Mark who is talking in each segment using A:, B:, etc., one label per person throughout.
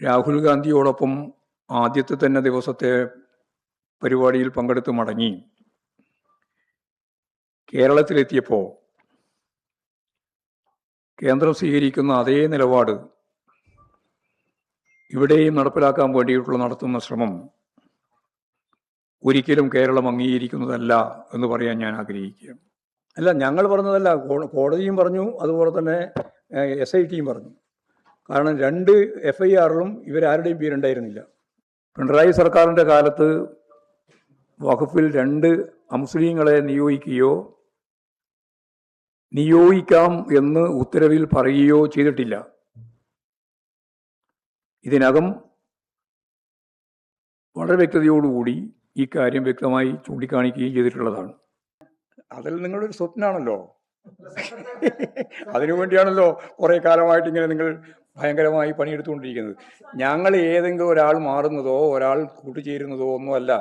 A: രാഹുൽ ഗാന്ധിയോടൊപ്പം ആദ്യത്തെ തന്നെ ദിവസത്തെ പരിപാടിയിൽ പങ്കെടുത്ത് മടങ്ങി കേരളത്തിലെത്തിയപ്പോൾ കേന്ദ്രം സ്വീകരിക്കുന്ന അതേ നിലപാട് ഇവിടെയും നടപ്പിലാക്കാൻ വേണ്ടിയിട്ടുള്ള നടത്തുന്ന ശ്രമം ഒരിക്കലും കേരളം അംഗീകരിക്കുന്നതല്ല എന്ന് പറയാൻ ഞാൻ ആഗ്രഹിക്കുകയാണ്. അല്ല, ഞങ്ങൾ പറഞ്ഞതല്ല, കോടതിയും പറഞ്ഞു, അതുപോലെ തന്നെ SITയും പറഞ്ഞു. കാരണം 2 FIRലും ഇവരാരുടെയും പേരുണ്ടായിരുന്നില്ല. പിണറായി സർക്കാരിൻ്റെ കാലത്ത് വഖഫിൽ 2 അമുസ്ലിങ്ങളെ നിയോഗിക്കാം എന്ന് ഉത്തരവിൽ പറയുകയോ ചെയ്തിട്ടില്ല. ഇതിനകം വളരെ വ്യക്തതയോടുകൂടി ഈ കാര്യം വ്യക്തമായി ചൂണ്ടിക്കാണിക്കുകയും ചെയ്തിട്ടുള്ളതാണ്. അതിൽ നിങ്ങളൊരു സ്വപ്നമാണല്ലോ. അതിനുവേണ്ടിയാണല്ലോ കുറേ കാലമായിട്ട് ഇങ്ങനെ നിങ്ങൾ ഭയങ്കരമായി പണിയെടുത്തുകൊണ്ടിരിക്കുന്നത്. ഞങ്ങൾ ഏതെങ്കിലും ഒരാൾ മാറുന്നതോ ഒരാൾ കൂട്ടുചേരുന്നതോ ഒന്നുമല്ല.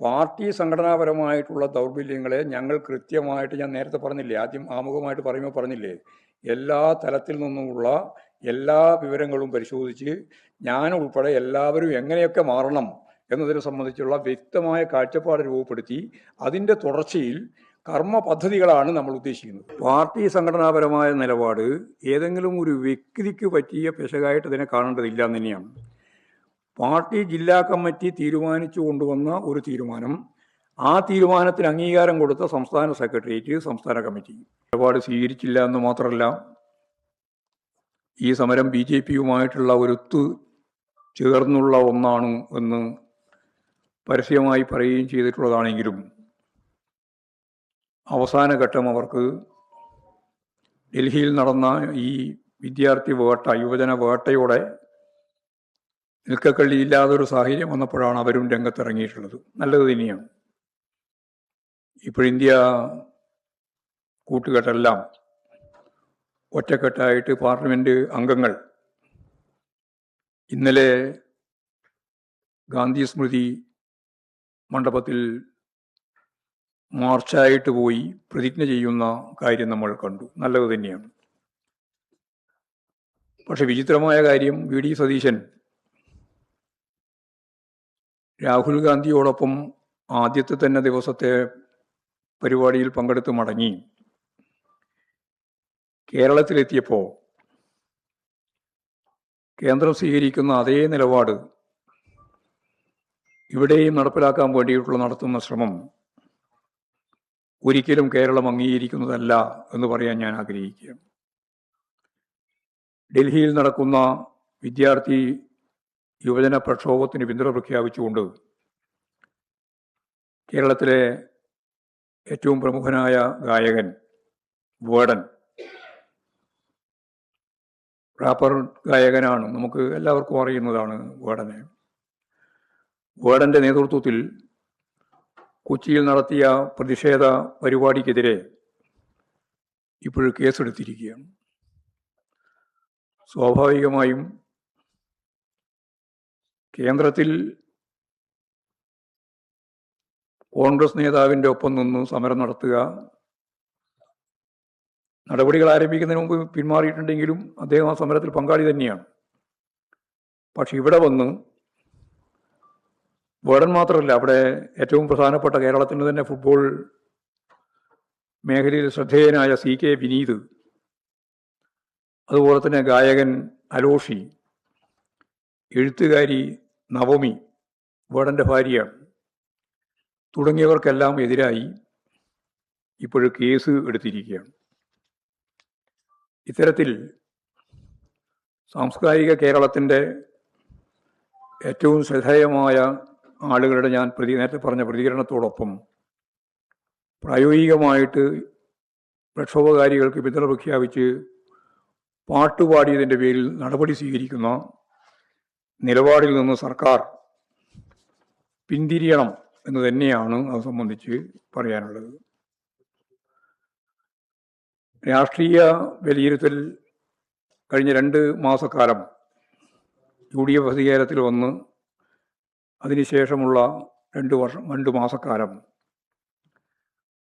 A: പാർട്ടി സംഘടനാപരമായിട്ടുള്ള ദൗർബല്യങ്ങളെ ഞങ്ങൾ കൃത്യമായിട്ട്, ഞാൻ നേരത്തെ പറഞ്ഞില്ലേ, ആദ്യം ആമുഖമായിട്ട് പറയുമ്പോൾ പറഞ്ഞില്ലേ, എല്ലാ തലത്തിൽ നിന്നുമുള്ള എല്ലാ വിവരങ്ങളും പരിശോധിച്ച് ഞാൻ ഉൾപ്പെടെ എല്ലാവരും എങ്ങനെയൊക്കെ മാറണം എന്നതിനെ സംബന്ധിച്ചുള്ള വ്യക്തമായ കാഴ്ചപ്പാട് രൂപപ്പെടുത്തി അതിൻ്റെ തുടർച്ചയിൽ കർമ്മ പദ്ധതികളാണ് നമ്മൾ ഉദ്ദേശിക്കുന്നത്. പാർട്ടി സംഘടനാപരമായ നിലപാട് ഏതെങ്കിലും ഒരു വ്യക്തിക്ക് പറ്റിയ പെശകായിട്ട് ഇതിനെ കാണേണ്ടതില്ല എന്ന് തന്നെയാണ്. പാർട്ടി ജില്ലാ കമ്മിറ്റി തീരുമാനിച്ചു കൊണ്ടുവന്ന ഒരു തീരുമാനം, ആ തീരുമാനത്തിന് അംഗീകാരം കൊടുത്ത സംസ്ഥാന സെക്രട്ടേറിയറ്റ്, സംസ്ഥാന കമ്മിറ്റി നിലപാട് സ്വീകരിച്ചില്ല എന്ന് മാത്രമല്ല, ഈ സമരം BJPയുമായിട്ടുള്ള ഒരൊത്തു ചേർന്നുള്ള ഒന്നാണ് എന്ന് പരസ്യമായി പറയുകയും ചെയ്തിട്ടുള്ളതാണെങ്കിലും അവസാന ഘട്ടം അവർക്ക് ഡൽഹിയിൽ നടന്ന ഈ വിദ്യാർത്ഥി വേട്ട, യുവജന വേട്ടയോടെ നിൽക്കക്കള്ളിയില്ലാതൊരു സാഹചര്യം വന്നപ്പോഴാണ് അവരും രംഗത്തിറങ്ങിയിട്ടുള്ളത്. നല്ലത് തന്നെയാണ്. ഇപ്പോൾ ഇന്ത്യ കൂട്ടുകെട്ടെല്ലാം ഒറ്റക്കെട്ടായിട്ട് പാർലമെന്റ് അംഗങ്ങൾ ഇന്നലെ ഗാന്ധി സ്മൃതി മണ്ഡപത്തിൽ മാർച്ചായിട്ട് പോയി പ്രതിജ്ഞ ചെയ്യുന്ന കാര്യം നമ്മൾ കണ്ടു. നല്ലത് തന്നെയാണ്. പക്ഷെ വിചിത്രമായ കാര്യം, VD സതീശൻ രാഹുൽ ഗാന്ധിയോടൊപ്പം ആദ്യത്തെ തന്നെ ദിവസത്തെ പരിപാടിയിൽ പങ്കെടുത്ത് മടങ്ങി കേരളത്തിലെത്തിയപ്പോൾ കേന്ദ്രം സ്വീകരിക്കുന്ന അതേ നിലപാട് ഇവിടെയും നടപ്പിലാക്കാൻ വേണ്ടിയിട്ടുള്ള നടത്തുന്ന ശ്രമം ഒരിക്കലും കേരളം അംഗീകരിക്കുന്നതല്ല എന്ന് പറയാൻ ഞാൻ ആഗ്രഹിക്കുകയാണ്. ഡൽഹിയിൽ നടക്കുന്ന വിദ്യാർത്ഥി യുവജന പ്രക്ഷോഭത്തിന് പിന്തുണ പ്രഖ്യാപിച്ചുകൊണ്ട് കേരളത്തിലെ ഏറ്റവും പ്രമുഖനായ ഗായകൻ വേടൻ, റാപ്പർ ഗായകനാണ്, നമുക്ക് എല്ലാവർക്കും അറിയുന്നതാണ് വേടനെ. വേടൻ്റെ നേതൃത്വത്തിൽ കൊച്ചിയിൽ നടത്തിയ പ്രതിഷേധ പരിപാടിക്കെതിരെ ഇപ്പോൾ കേസെടുത്തിരിക്കുകയാണ്. സ്വാഭാവികമായും കേന്ദ്രത്തിൽ കോൺഗ്രസ് നേതാവിൻ്റെ ഒപ്പം നിന്ന് സമരം നടത്തുക, നടപടികൾ ആരംഭിക്കുന്നതിന് മുമ്പ് പിന്മാറിയിട്ടുണ്ടെങ്കിലും അദ്ദേഹം ആ സമരത്തിൽ പങ്കാളി തന്നെയാണ്. പക്ഷെ ഇവിടെ വന്ന് വേടൻ മാത്രമല്ല, അവിടെ ഏറ്റവും പ്രധാനപ്പെട്ട കേരളത്തിന് തന്നെ ഫുട്ബോൾ മേഖലയിൽ ശ്രദ്ധേയനായ CK വിനീത്, അതുപോലെ തന്നെ ഗായകൻ അലോഷി, എഴുത്തുകാരി നവമി, വേടൻ്റെ ഭാര്യയാണ്, തുടങ്ങിയവർക്കെല്ലാം എതിരായി ഇപ്പോഴും കേസ് എടുത്തിരിക്കുകയാണ്. ഇത്തരത്തിൽ സാംസ്കാരിക കേരളത്തിൻ്റെ ഏറ്റവും ശ്രദ്ധേയമായ ആളുകളുടെ ഞാൻ നേരത്തെ പറഞ്ഞ പ്രതികരണത്തോടൊപ്പം പ്രായോഗികമായിട്ട് പ്രക്ഷോഭകാരികൾക്ക് പിന്തുണ പ്രഖ്യാപിച്ച് പാട്ടുപാടിയതിൻ്റെ പേരിൽ നടപടി സ്വീകരിക്കുന്ന നിലപാടിൽ നിന്ന് സർക്കാർ പിന്തിരിയണം എന്ന് തന്നെയാണ് അത് സംബന്ധിച്ച് പറയാനുള്ളത്. രാഷ്ട്രീയ വിലയിരുത്തൽ കഴിഞ്ഞ 2 മാസക്കാലം UDF അധികാരത്തിൽ വന്ന് അതിനുശേഷമുള്ള 2 മാസക്കാലം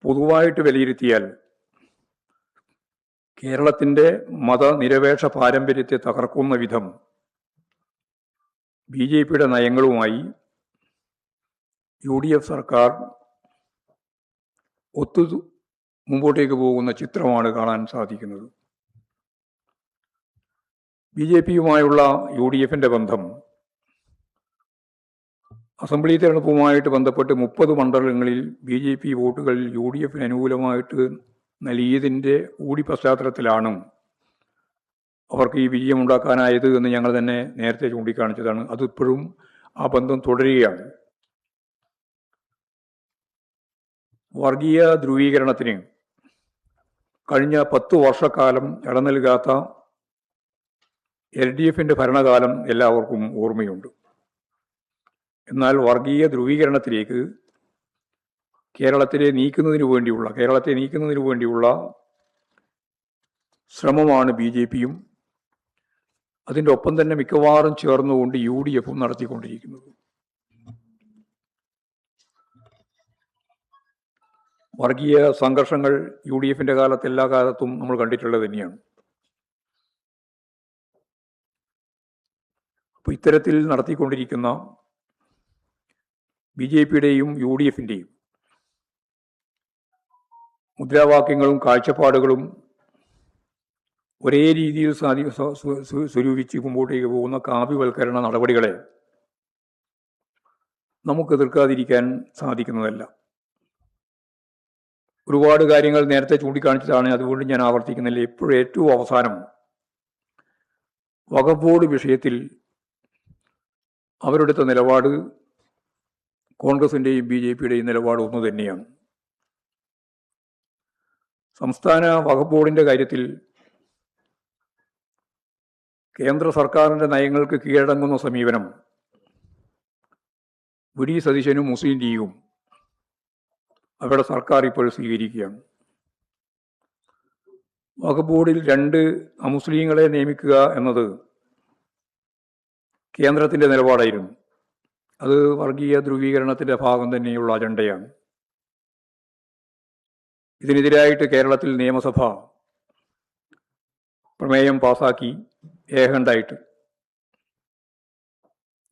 A: പൊതുവായിട്ട് വിലയിരുത്തിയാൽ കേരളത്തിൻ്റെ മതനിരപേക്ഷ പാരമ്പര്യത്തെ തകർക്കുന്ന വിധം BJPയുടെ നയങ്ങളുമായി UDF സർക്കാർ മുമ്പോട്ടേക്ക് പോകുന്ന ചിത്രമാണ് കാണാൻ സാധിക്കുന്നത്. BJPയുമായുള്ള UDFന്റെ ബന്ധം അസംബ്ലി തെരഞ്ഞെടുപ്പുമായിട്ട് ബന്ധപ്പെട്ട് 30 മണ്ഡലങ്ങളിൽ BJP വോട്ടുകൾ UDFന് അനുകൂലമായിട്ട് നൽകിയതിൻ്റെ കൂടി പശ്ചാത്തലത്തിലാണ് അവർക്ക് ഈ വിജയമുണ്ടാക്കാനായത് എന്ന് ഞങ്ങൾ തന്നെ നേരത്തെ ചൂണ്ടിക്കാണിച്ചതാണ്. അതിപ്പോഴും ആ ബന്ധം തുടരുകയാണ്. വർഗീയ ധ്രുവീകരണത്തിന് കഴിഞ്ഞ 10 വർഷക്കാലം ഇടം നൽകാത്ത LDFന്റെ ഭരണകാലം എല്ലാവർക്കും ഓർമ്മയുണ്ട്. എന്നാൽ വർഗീയ ധ്രുവീകരണത്തിലേക്ക് കേരളത്തെ നീക്കുന്നതിന് വേണ്ടിയുള്ള ശ്രമമാണ് BJPയും അതിൻ്റെ ഒപ്പം തന്നെ മിക്കവാറും ചേർന്നുകൊണ്ട് UDFും നടത്തിക്കൊണ്ടിരിക്കുന്നത്. വർഗീയ സംഘർഷങ്ങൾ UDFന്റെ കാലത്ത് എല്ലാ കാലത്തും നമ്മൾ കണ്ടിട്ടുള്ളത് തന്നെയാണ്. അപ്പോൾ ഇത്തരത്തിൽ നടത്തിക്കൊണ്ടിരിക്കുന്ന BJPയുടെയും UDFന്റെയും മുദ്രാവാക്യങ്ങളും കാഴ്ചപ്പാടുകളും ഒരേ രീതിയിൽ സ്വരൂപിച്ച് മുമ്പോട്ടേക്ക് പോകുന്ന കാവ്യവൽക്കരണ നടപടികളെ നമുക്ക് എതിർക്കാതിരിക്കാൻ സാധിക്കുന്നതല്ല. ഒരുപാട് കാര്യങ്ങൾ നേരത്തെ ചൂണ്ടിക്കാണിച്ചതാണ്, അതുകൊണ്ട് ഞാൻ ആവർത്തിക്കുന്നില്ല. ഇപ്പോഴും ഏറ്റവും അവസാനം വഖഫ് ബോർഡ് വിഷയത്തിൽ അവരെടുത്ത നിലപാട് കോൺഗ്രസിൻ്റെയും BJPയുടെയും നിലപാട് ഒന്ന് തന്നെയാണ്. സംസ്ഥാന വഖഫ് ബോർഡിൻ്റെ കാര്യത്തിൽ കേന്ദ്ര സർക്കാരിൻ്റെ നയങ്ങൾക്ക് കീഴടങ്ങുന്ന സമീപനം VD സതീശനും മുസ്ലിം ലീഗും അവരുടെ സർക്കാർ ഇപ്പോൾ സ്വീകരിക്കുകയാണ്. വഖഫ് ബോർഡിൽ 2 അമുസ്ലിങ്ങളെ നിയമിക്കുക എന്നത് കേന്ദ്രത്തിൻ്റെ നിലപാടായിരുന്നു. അത് വർഗീയ ധ്രുവീകരണത്തിൻ്റെ ഭാഗം തന്നെയുള്ള അജണ്ടയാണ്. ഇതിനെതിരായിട്ട് കേരളത്തിൽ നിയമസഭ പ്രമേയം പാസാക്കി ഏകണ്ഠായിട്ട്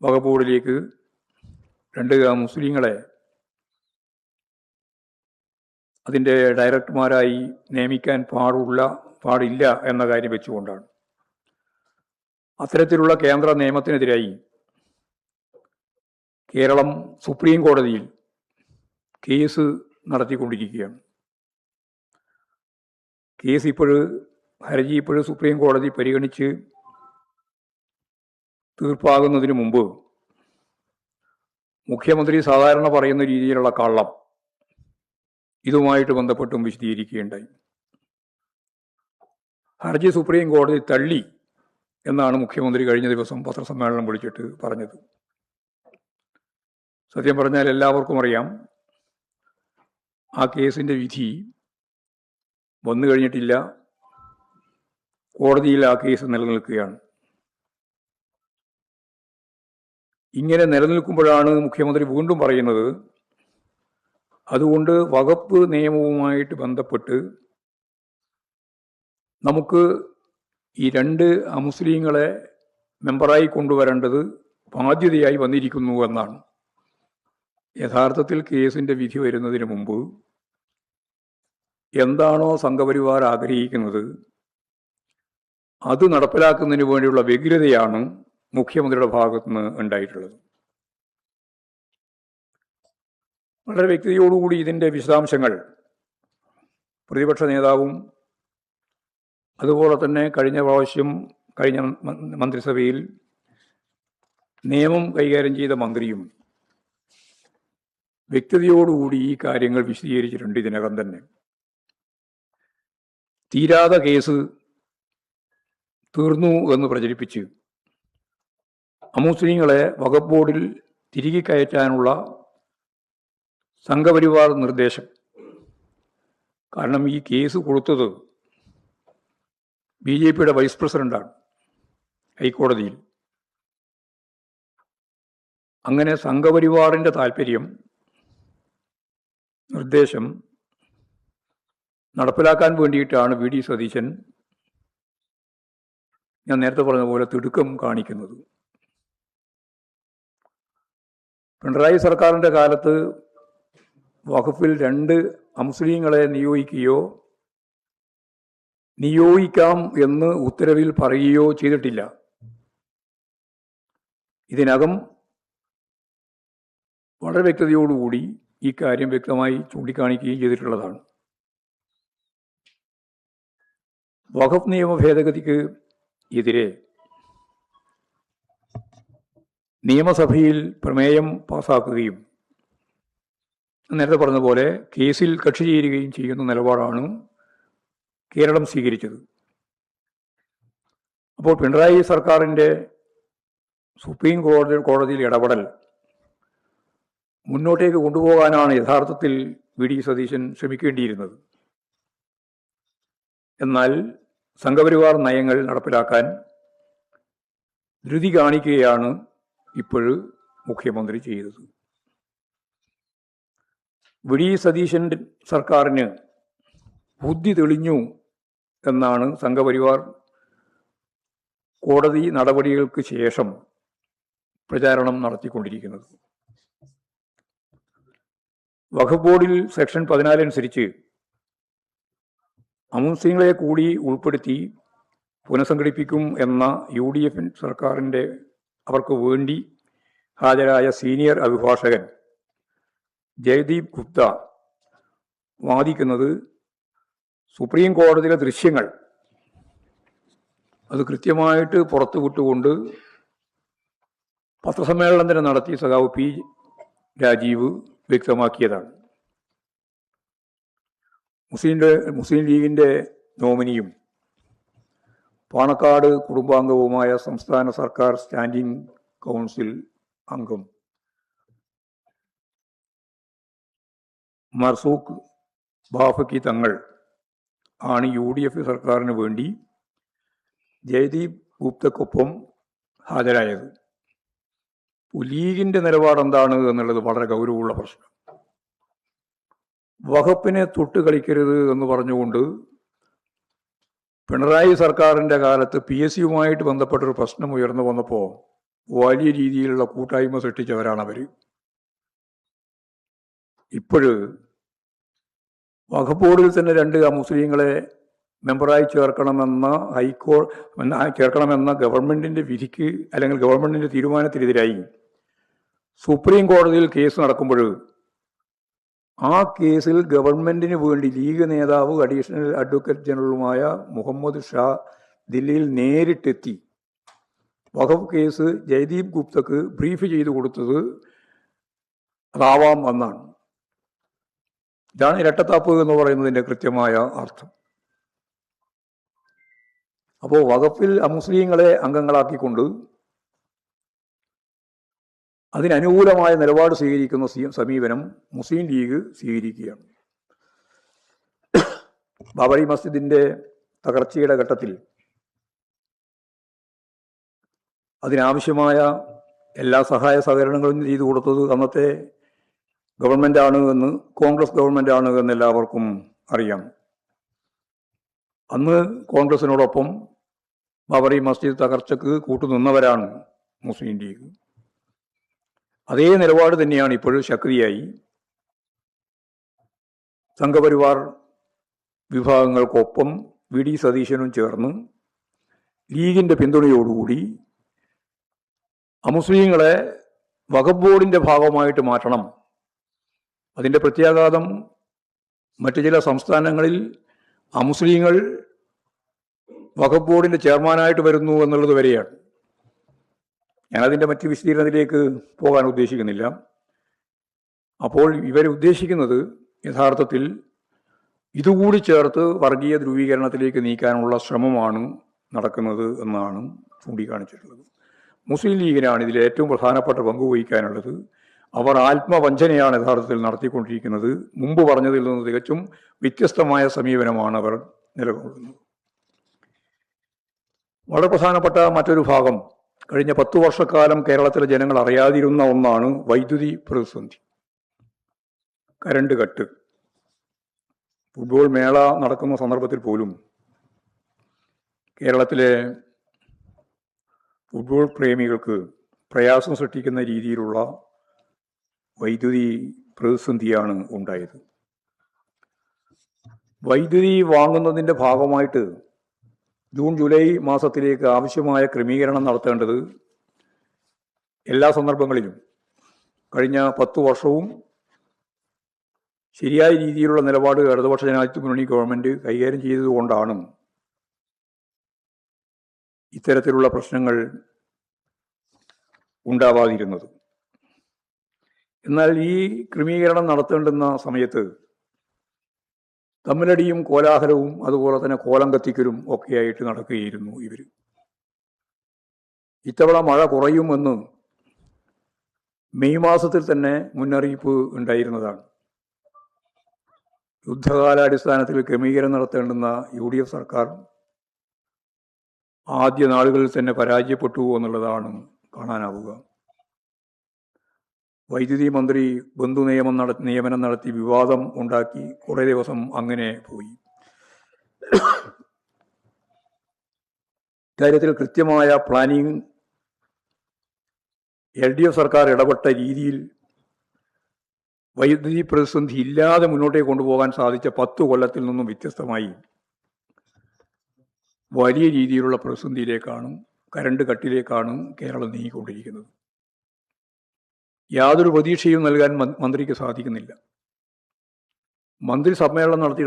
A: വഖഫ് ബോർഡിലേക്ക് 2 മുസ്ലിങ്ങളെ അതിൻ്റെ ഡയറക്ടർമാരായി നിയമിക്കാൻ പാടില്ല എന്ന കാര്യം വെച്ചുകൊണ്ടാണ്. അത്തരത്തിലുള്ള കേന്ദ്ര നിയമത്തിനെതിരായി കേരളം സുപ്രീം കോടതിയിൽ കേസ് നടത്തിക്കൊണ്ടിരിക്കുകയാണ്. ഹർജി ഇപ്പോഴും സുപ്രീം കോടതി പരിഗണിച്ച് തീർപ്പാകുന്നതിന് മുമ്പ് മുഖ്യമന്ത്രി സാധാരണ പറയുന്ന രീതിയിലുള്ള കള്ളം ഇതുമായിട്ട് ബന്ധപ്പെട്ടും വിശദീകരിക്കുകയുണ്ടായി. ഹർജി സുപ്രീം കോടതി തള്ളി എന്നാണ് മുഖ്യമന്ത്രി കഴിഞ്ഞ ദിവസം പത്രസമ്മേളനം വിളിച്ചിട്ട് പറഞ്ഞത്. സത്യം പറഞ്ഞാൽ എല്ലാവർക്കും അറിയാം, ആ കേസിൻ്റെ വിധി വന്നു കഴിഞ്ഞിട്ടില്ല. കോടതിയിൽ ആ കേസ് നിലനിൽക്കുകയാണ്. ഇങ്ങനെ നിലനിൽക്കുമ്പോഴാണ് മുഖ്യമന്ത്രി വീണ്ടും പറയുന്നത്, അതുകൊണ്ട് വഖഫ് നിയമവുമായിട്ട് ബന്ധപ്പെട്ട് നമുക്ക് ഈ 2 അമുസ്ലിങ്ങളെ മെമ്പറായി കൊണ്ടുവരേണ്ടത് ബാധ്യതയായി വന്നിരിക്കുന്നു എന്നാണ്. യഥാർത്ഥത്തിൽ കേസിൻ്റെ വിധി വരുന്നതിന് മുമ്പ് എന്താണോ സംഘപരിവാർ ആഗ്രഹിക്കുന്നത് അത് നടപ്പിലാക്കുന്നതിന് വേണ്ടിയുള്ള വ്യഗ്രതയാണ് മുഖ്യമന്ത്രിയുടെ ഭാഗത്തു നിന്ന് ഉണ്ടായിട്ടുള്ളത്. വളരെ വ്യക്തതയോടുകൂടി ഇതിൻ്റെ വിശദാംശങ്ങൾ പ്രതിപക്ഷ നേതാവും അതുപോലെ തന്നെ കഴിഞ്ഞ മന്ത്രിസഭയിൽ നിയമം കൈകാര്യം ചെയ്ത മന്ത്രിയും വ്യക്തതയോടുകൂടി ഈ കാര്യങ്ങൾ വിശദീകരിച്ചിട്ടുണ്ട്. ഇതിനകം തന്നെ തീരാത കേസ് തീർന്നു എന്ന് പ്രചരിപ്പിച്ച് അമുസ്ലിങ്ങളെ വഖഫ് ബോർഡിൽ തിരികെ കയറ്റാനുള്ള സംഘപരിവാർ നിർദ്ദേശം, കാരണം ഈ കേസ് കൊടുത്തത് BJPയുടെ വൈസ് പ്രസിഡന്റാണ് ഹൈക്കോടതിയിൽ. അങ്ങനെ സംഘപരിവാറിൻ്റെ താല്പര്യം, നിർദ്ദേശം നടപ്പിലാക്കാൻ വേണ്ടിയിട്ടാണ് VD സതീശൻ ഞാൻ നേരത്തെ പറഞ്ഞ പോലെ തിടുക്കം കാണിക്കുന്നത്. പിണറായി സർക്കാരിൻ്റെ കാലത്ത് വഖഫിൽ 2 അമുസ്ലിങ്ങളെ നിയോഗിക്കുകയോ നിയോഗിക്കാം എന്ന് ഉത്തരവിൽ പറയുകയോ ചെയ്തിട്ടില്ല. ഇതിനകം വളരെ വ്യക്തതയോടുകൂടി ഈ കാര്യം വ്യക്തമായി ചൂണ്ടിക്കാണിക്കുകയും ചെയ്തിട്ടുള്ളതാണ്. വഖഫ് നിയമ ഭേദഗതിക്ക് എതിരെ നിയമസഭയിൽ പ്രമേയം പാസാക്കുകയും നേരത്തെ പറഞ്ഞതുപോലെ കേസിൽ കക്ഷി ചേരുകയും ചെയ്യുന്ന നിലപാടാണ് കേരളം സ്വീകരിച്ചത്. അപ്പോൾ പിണറായി സർക്കാരിൻ്റെ സുപ്രീം കോടതിയിൽ ഇടപെടൽ മുന്നോട്ടേക്ക് കൊണ്ടുപോകാനാണ് യഥാർത്ഥത്തിൽ വി.ഡി. സതീശൻ ശ്രമിക്കേണ്ടിയിരുന്നത്. എന്നാൽ സംഘപരിവാർ നയങ്ങൾ നടപ്പിലാക്കാൻ ധൃതി കാണിക്കുകയാണ് ഇപ്പോഴും മുഖ്യമന്ത്രി ചെയ്തത്. വി.ഡി. സതീശൻ സർക്കാരിന് ബുദ്ധി തെളിഞ്ഞു എന്നാണ് സംഘപരിവാർ കോടതി നടപടികൾക്ക് ശേഷം പ്രചാരണം നടത്തിക്കൊണ്ടിരിക്കുന്നത്. വഖഫ് ബോർഡിൽ സെക്ഷൻ 14 അനുസരിച്ച് അമുസ്ലിങ്ങളെ കൂടി ഉൾപ്പെടുത്തി പുനഃസംഘടിപ്പിക്കും എന്ന UDF സർക്കാരിൻ്റെ അവർക്ക് വേണ്ടി ഹാജരായ സീനിയർ അഭിഭാഷകൻ ജയ്ദീപ് ഗുപ്ത വാദിക്കുന്നത് സുപ്രീം കോടതിയിലെ ദൃശ്യങ്ങൾ അത് കൃത്യമായിട്ട് പുറത്തു വിട്ടുകൊണ്ട് പത്രസമ്മേളനം തന്നെ നടത്തി സഖാവ് പി. രാജീവ് വ്യക്തമാക്കിയതാണ്. മുസ്ലിം ലീഗിൻ്റെ നോമിനിയും പാണക്കാട് കുടുംബാംഗവുമായ സംസ്ഥാന സർക്കാർ സ്റ്റാൻഡിംഗ് കൗൺസിൽ അംഗം മർസൂഖ് ബാഫക്കി തങ്ങൾ ആണ് UDF സർക്കാരിന് വേണ്ടി ജയ്ദീപ് ഗുപ്തക്കൊപ്പം ഹാജരായത്. ലീഗിൻ്റെ നിലപാടെന്താണ് എന്നുള്ളത് വളരെ ഗൗരവമുള്ള പ്രശ്നം. വഖഫിനെ തൊട്ട് കളിക്കരുത് എന്ന് പറഞ്ഞുകൊണ്ട് പിണറായി സർക്കാരിൻ്റെ കാലത്ത് PSCയുമായിട്ട് ബന്ധപ്പെട്ടൊരു പ്രശ്നം ഉയർന്നു വന്നപ്പോൾ വലിയ രീതിയിലുള്ള കൂട്ടായ്മ സൃഷ്ടിച്ചവരാണവർ. ഇപ്പോഴ് വഖഫ് ബോർഡിൽ തന്നെ 2 മുസ്ലിങ്ങളെ മെമ്പറായി ചേർക്കണമെന്ന ചേർക്കണമെന്ന ഗവൺമെൻറ്റിൻ്റെ വിധിക്ക് അല്ലെങ്കിൽ ഗവൺമെൻറ്റിൻ്റെ തീരുമാനത്തിനെതിരായി സുപ്രീം കോടതിയിൽ കേസ് നടക്കുമ്പോൾ ആ കേസിൽ ഗവൺമെൻറ്റിന് വേണ്ടി ലീഗ് നേതാവ് അഡീഷണൽ അഡ്വക്കേറ്റ് ജനറലുമായ മുഹമ്മദ് ഷാ ദില്ലിയിൽ നേരിട്ടെത്തി വഖഫ് കേസ് ജയ്ദീപ് ഗുപ്തക്ക് ബ്രീഫ് ചെയ്തു കൊടുത്തത് അതാവാം എന്നാണ്. ഇതാണ് ഇരട്ടത്താപ്പ് എന്ന് പറയുന്നതിൻ്റെ കൃത്യമായ അർത്ഥം. അപ്പോൾ വഖഫിൽ അമുസ്ലിങ്ങളെ അംഗങ്ങളാക്കിക്കൊണ്ട് അതിനനുകൂലമായ നിലപാട് സ്വീകരിക്കുന്ന സമീപനം മുസ്ലിം ലീഗ് സ്വീകരിക്കുകയാണ്. ബാബറി മസ്ജിദിൻ്റെ തകർച്ചയുടെ ഘട്ടത്തിൽ അതിനാവശ്യമായ എല്ലാ സഹായ സഹകരണങ്ങളും ചെയ്തു കൊടുത്തത് അന്നത്തെ ഗവൺമെൻറ്റാണ് എന്ന്, കോൺഗ്രസ് ഗവൺമെൻറ്റാണ് എന്ന് എല്ലാവർക്കും അറിയാം. അന്ന് കോൺഗ്രസിനോടൊപ്പം ബാബറി മസ്ജിദ് തകർച്ചക്ക് കൂട്ടുനിന്നവരാണ് മുസ്ലിം ലീഗ്. അതേ നിലപാട് തന്നെയാണ് ഇപ്പോഴും ശക്തിയായി സംഘപരിവാർ വിഭാഗങ്ങൾക്കൊപ്പം വി.ഡി. സതീശനും ചേർന്ന് ലീഗിൻ്റെ പിന്തുണയോടുകൂടി അമുസ്ലിങ്ങളെ വഖഫ് ബോർഡിൻ്റെ ഭാഗമായിട്ട് മാറ്റണം. അതിൻ്റെ പ്രത്യാഘാതം മറ്റു ചില സംസ്ഥാനങ്ങളിൽ അമുസ്ലിങ്ങൾ വഖഫ് ബോർഡിൻ്റെ ചെയർമാനായിട്ട് വരുന്നു എന്നുള്ളത് വരെയാണ്. ഞാനതിൻ്റെ മറ്റ് വിശദീകരണത്തിലേക്ക് പോകാൻ ഉദ്ദേശിക്കുന്നില്ല. അപ്പോൾ ഇവരുദ്ദേശിക്കുന്നത് യഥാർത്ഥത്തിൽ ഇതുകൂടി ചേർത്ത് വർഗീയ ധ്രുവീകരണത്തിലേക്ക് നീക്കാനുള്ള ശ്രമമാണ് നടക്കുന്നത് എന്നാണ് ചൂണ്ടിക്കാണിച്ചിട്ടുള്ളത്. മുസ്ലിം ലീഗിനാണ് ഇതിൽ ഏറ്റവും പ്രധാനപ്പെട്ട പങ്ക് വഹിക്കാനുള്ളത്. അവർ ആത്മവഞ്ചനയാണ് യഥാർത്ഥത്തിൽ നടത്തിക്കൊണ്ടിരിക്കുന്നത്. മുമ്പ് പറഞ്ഞതിൽ നിന്ന് തികച്ചും വ്യത്യസ്തമായ സമീപനമാണ് അവർ നിലകൊള്ളുന്നത്. വളരെ പ്രധാനപ്പെട്ട മറ്റൊരു ഭാഗം, കഴിഞ്ഞ 10 വർഷക്കാലം കേരളത്തിലെ ജനങ്ങൾ അറിയാതിരുന്ന ഒന്നാണ് വൈദ്യുതി പ്രതിസന്ധി, കരണ്ട് കട്ട്. ഫുട്ബോൾ മേള നടക്കുന്ന സന്ദർഭത്തിൽ പോലും കേരളത്തിലെ ഫുട്ബോൾ പ്രേമികൾക്ക് പ്രയാസം സൃഷ്ടിക്കുന്ന രീതിയിലുള്ള വൈദ്യുതി പ്രതിസന്ധിയാണ് ഉണ്ടായത്. വൈദ്യുതി വാങ്ങുന്നതിൻ്റെ ഭാഗമായിട്ട് ജൂൺ ജൂലൈ മാസത്തിലേക്ക് ആവശ്യമായ ക്രമീകരണം നടത്തേണ്ടത് എല്ലാ സന്ദർഭങ്ങളിലും കഴിഞ്ഞ 10 വർഷവും ശരിയായ രീതിയിലുള്ള നിലപാട് ഇടതുപക്ഷ ജനാധിപത്യ മുന്നണി ഗവൺമെൻറ് കൈകാര്യം ചെയ്തതുകൊണ്ടാണ് ഇത്തരത്തിലുള്ള പ്രശ്നങ്ങൾ ഉണ്ടാവാതിരുന്നത്. എന്നാൽ ഈ ക്രമീകരണം നടത്തേണ്ടുന്ന സമയത്ത് തമ്മിലടിയും കോലാഹലവും അതുപോലെ തന്നെ കോലം കത്തിക്കലും ഒക്കെയായിട്ട് നടക്കുകയായിരുന്നു ഇവർ. ഇത്തവണ മഴ കുറയുമെന്ന് മെയ് മാസത്തിൽ തന്നെ മുന്നറിയിപ്പ് ഉണ്ടായിരുന്നതാണ്. യുദ്ധകാലാടിസ്ഥാനത്തിൽ ക്രമീകരണം നടത്തേണ്ടുന്ന UDF സർക്കാർ ആദ്യ നാളുകളിൽ തന്നെ പരാജയപ്പെട്ടു എന്നുള്ളതാണ് കാണാനാവുക. വൈദ്യുതി മന്ത്രി ബന്ധു നിയമനം നടത്തി വിവാദം ഉണ്ടാക്കി കുറേ ദിവസം അങ്ങനെ പോയി. ഇക്കാര്യത്തിൽ കൃത്യമായ പ്ലാനിങ് LDF സർക്കാർ ഇടപെട്ട രീതിയിൽ വൈദ്യുതി പ്രതിസന്ധി ഇല്ലാതെ മുന്നോട്ടേക്ക് കൊണ്ടുപോകാൻ സാധിച്ച 10 കൊല്ലത്തിൽ നിന്നും വ്യത്യസ്തമായി വലിയ രീതിയിലുള്ള പ്രതിസന്ധിയിലേക്കാണ്, കരണ്ട് കട്ടിലേക്കാണ് കേരളം നീങ്ങിക്കൊണ്ടിരിക്കുന്നത്. യാതൊരു പ്രതീക്ഷയും നൽകാൻ മന്ത്രിക്ക് സാധിക്കുന്നില്ല. മന്ത്രി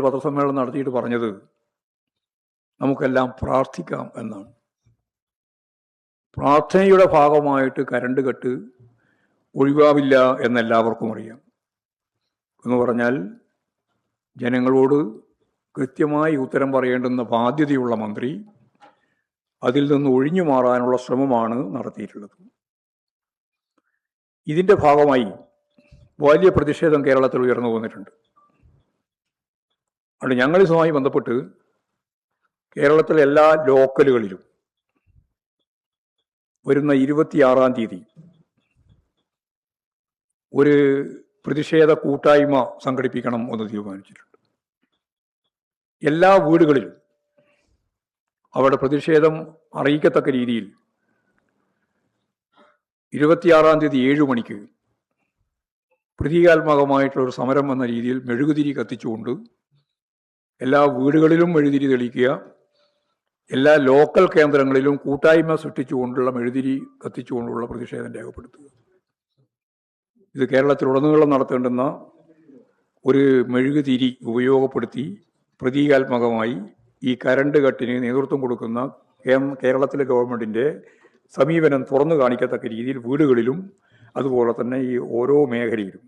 A: പത്രസമ്മേളനം നടത്തിയിട്ട് പറഞ്ഞത് നമുക്കെല്ലാം പ്രാർത്ഥിക്കാം എന്നാണ്. പ്രാർത്ഥനയുടെ ഭാഗമായിട്ട് കരണ്ട് കട്ട് ഒഴിവാവില്ല എന്നെല്ലാവർക്കും അറിയാം. എന്ന് പറഞ്ഞാൽ ജനങ്ങളോട് കൃത്യമായി ഉത്തരം പറയേണ്ടുന്ന ബാധ്യതയുള്ള മന്ത്രി അതിൽ നിന്ന് ഒഴിഞ്ഞു മാറാനുള്ള ശ്രമമാണ് നടത്തിയിട്ടുള്ളത്. ഇതിൻ്റെ ഭാഗമായി വലിയ പ്രതിഷേധം കേരളത്തിൽ ഉയർന്നു വന്നിട്ടുണ്ട്. അതുകൊണ്ട് ഞങ്ങൾ ഇതുമായി ബന്ധപ്പെട്ട് കേരളത്തിലെ എല്ലാ ലോക്കലുകളിലും വരുന്ന 26-ാം തീയതി ഒരു പ്രതിഷേധ കൂട്ടായ്മ സംഘടിപ്പിക്കണം എന്ന് തീരുമാനിച്ചിട്ടുണ്ട്. എല്ലാ വീടുകളിലും അവരുടെ പ്രതിഷേധം അറിയിക്കത്തക്ക രീതിയിൽ 26-ാം തീയതി 7 മണിക്ക് പ്രതീകാത്മകമായിട്ടുള്ളൊരു സമരം എന്ന രീതിയിൽ മെഴുകുതിരി കത്തിച്ചുകൊണ്ട് എല്ലാ വീടുകളിലും മെഴുകുതിരി തെളിയിക്കുക, എല്ലാ ലോക്കൽ കേന്ദ്രങ്ങളിലും കൂട്ടായ്മ സൃഷ്ടിച്ചുകൊണ്ടുള്ള മെഴുകുതിരി കത്തിച്ചുകൊണ്ടുള്ള പ്രതിഷേധം രേഖപ്പെടുത്തുക. ഇത് കേരളത്തിലുടനീളം നടത്തേണ്ടുന്ന ഒരു മെഴുകുതിരി ഉപയോഗപ്പെടുത്തി പ്രതീകാത്മകമായി ഈ കരണ്ട് കട്ടിന് നേതൃത്വം കൊടുക്കുന്ന കേരളത്തിലെ ഗവൺമെൻറ്റിൻ്റെ സമീപനം തുറന്നു കാണിക്കത്തക്ക രീതിയിൽ വീടുകളിലും അതുപോലെ തന്നെ ഈ ഓരോ മേഖലയിലും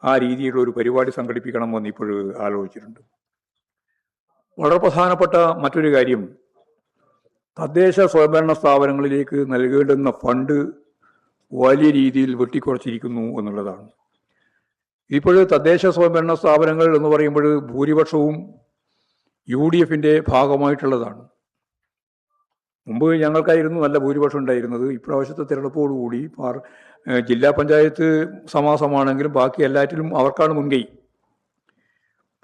A: ആ രീതിയിലുള്ള ഒരു പരിപാടി സംഘടിപ്പിക്കണമെന്ന് ഇപ്പോഴും ആലോചിച്ചിട്ടുണ്ട്. വളരെ പ്രധാനപ്പെട്ട മറ്റൊരു കാര്യം, തദ്ദേശ സ്വയംഭരണ സ്ഥാപനങ്ങളിലേക്ക് നൽകേണ്ടുന്ന ഫണ്ട് വലിയ രീതിയിൽ വെട്ടിക്കുറച്ചിരിക്കുന്നു എന്നുള്ളതാണ്. ഇപ്പോൾ തദ്ദേശ സ്വയംഭരണ സ്ഥാപനങ്ങൾ എന്ന് പറയുമ്പോൾ ഭൂരിപക്ഷവും UDFൻ്റെ ഭാഗമായിട്ടുള്ളതാണ്. മുമ്പ് ഞങ്ങൾക്കായിരുന്നു നല്ല ഭൂരിപക്ഷം ഉണ്ടായിരുന്നത്. ഇപ്രാവശ്യത്തെ തിരഞ്ഞെടുപ്പോടുകൂടി ജില്ലാ പഞ്ചായത്ത് സമാസമാണെങ്കിലും ബാക്കി എല്ലാറ്റിലും അവർക്കാണ് മുൻകൈ.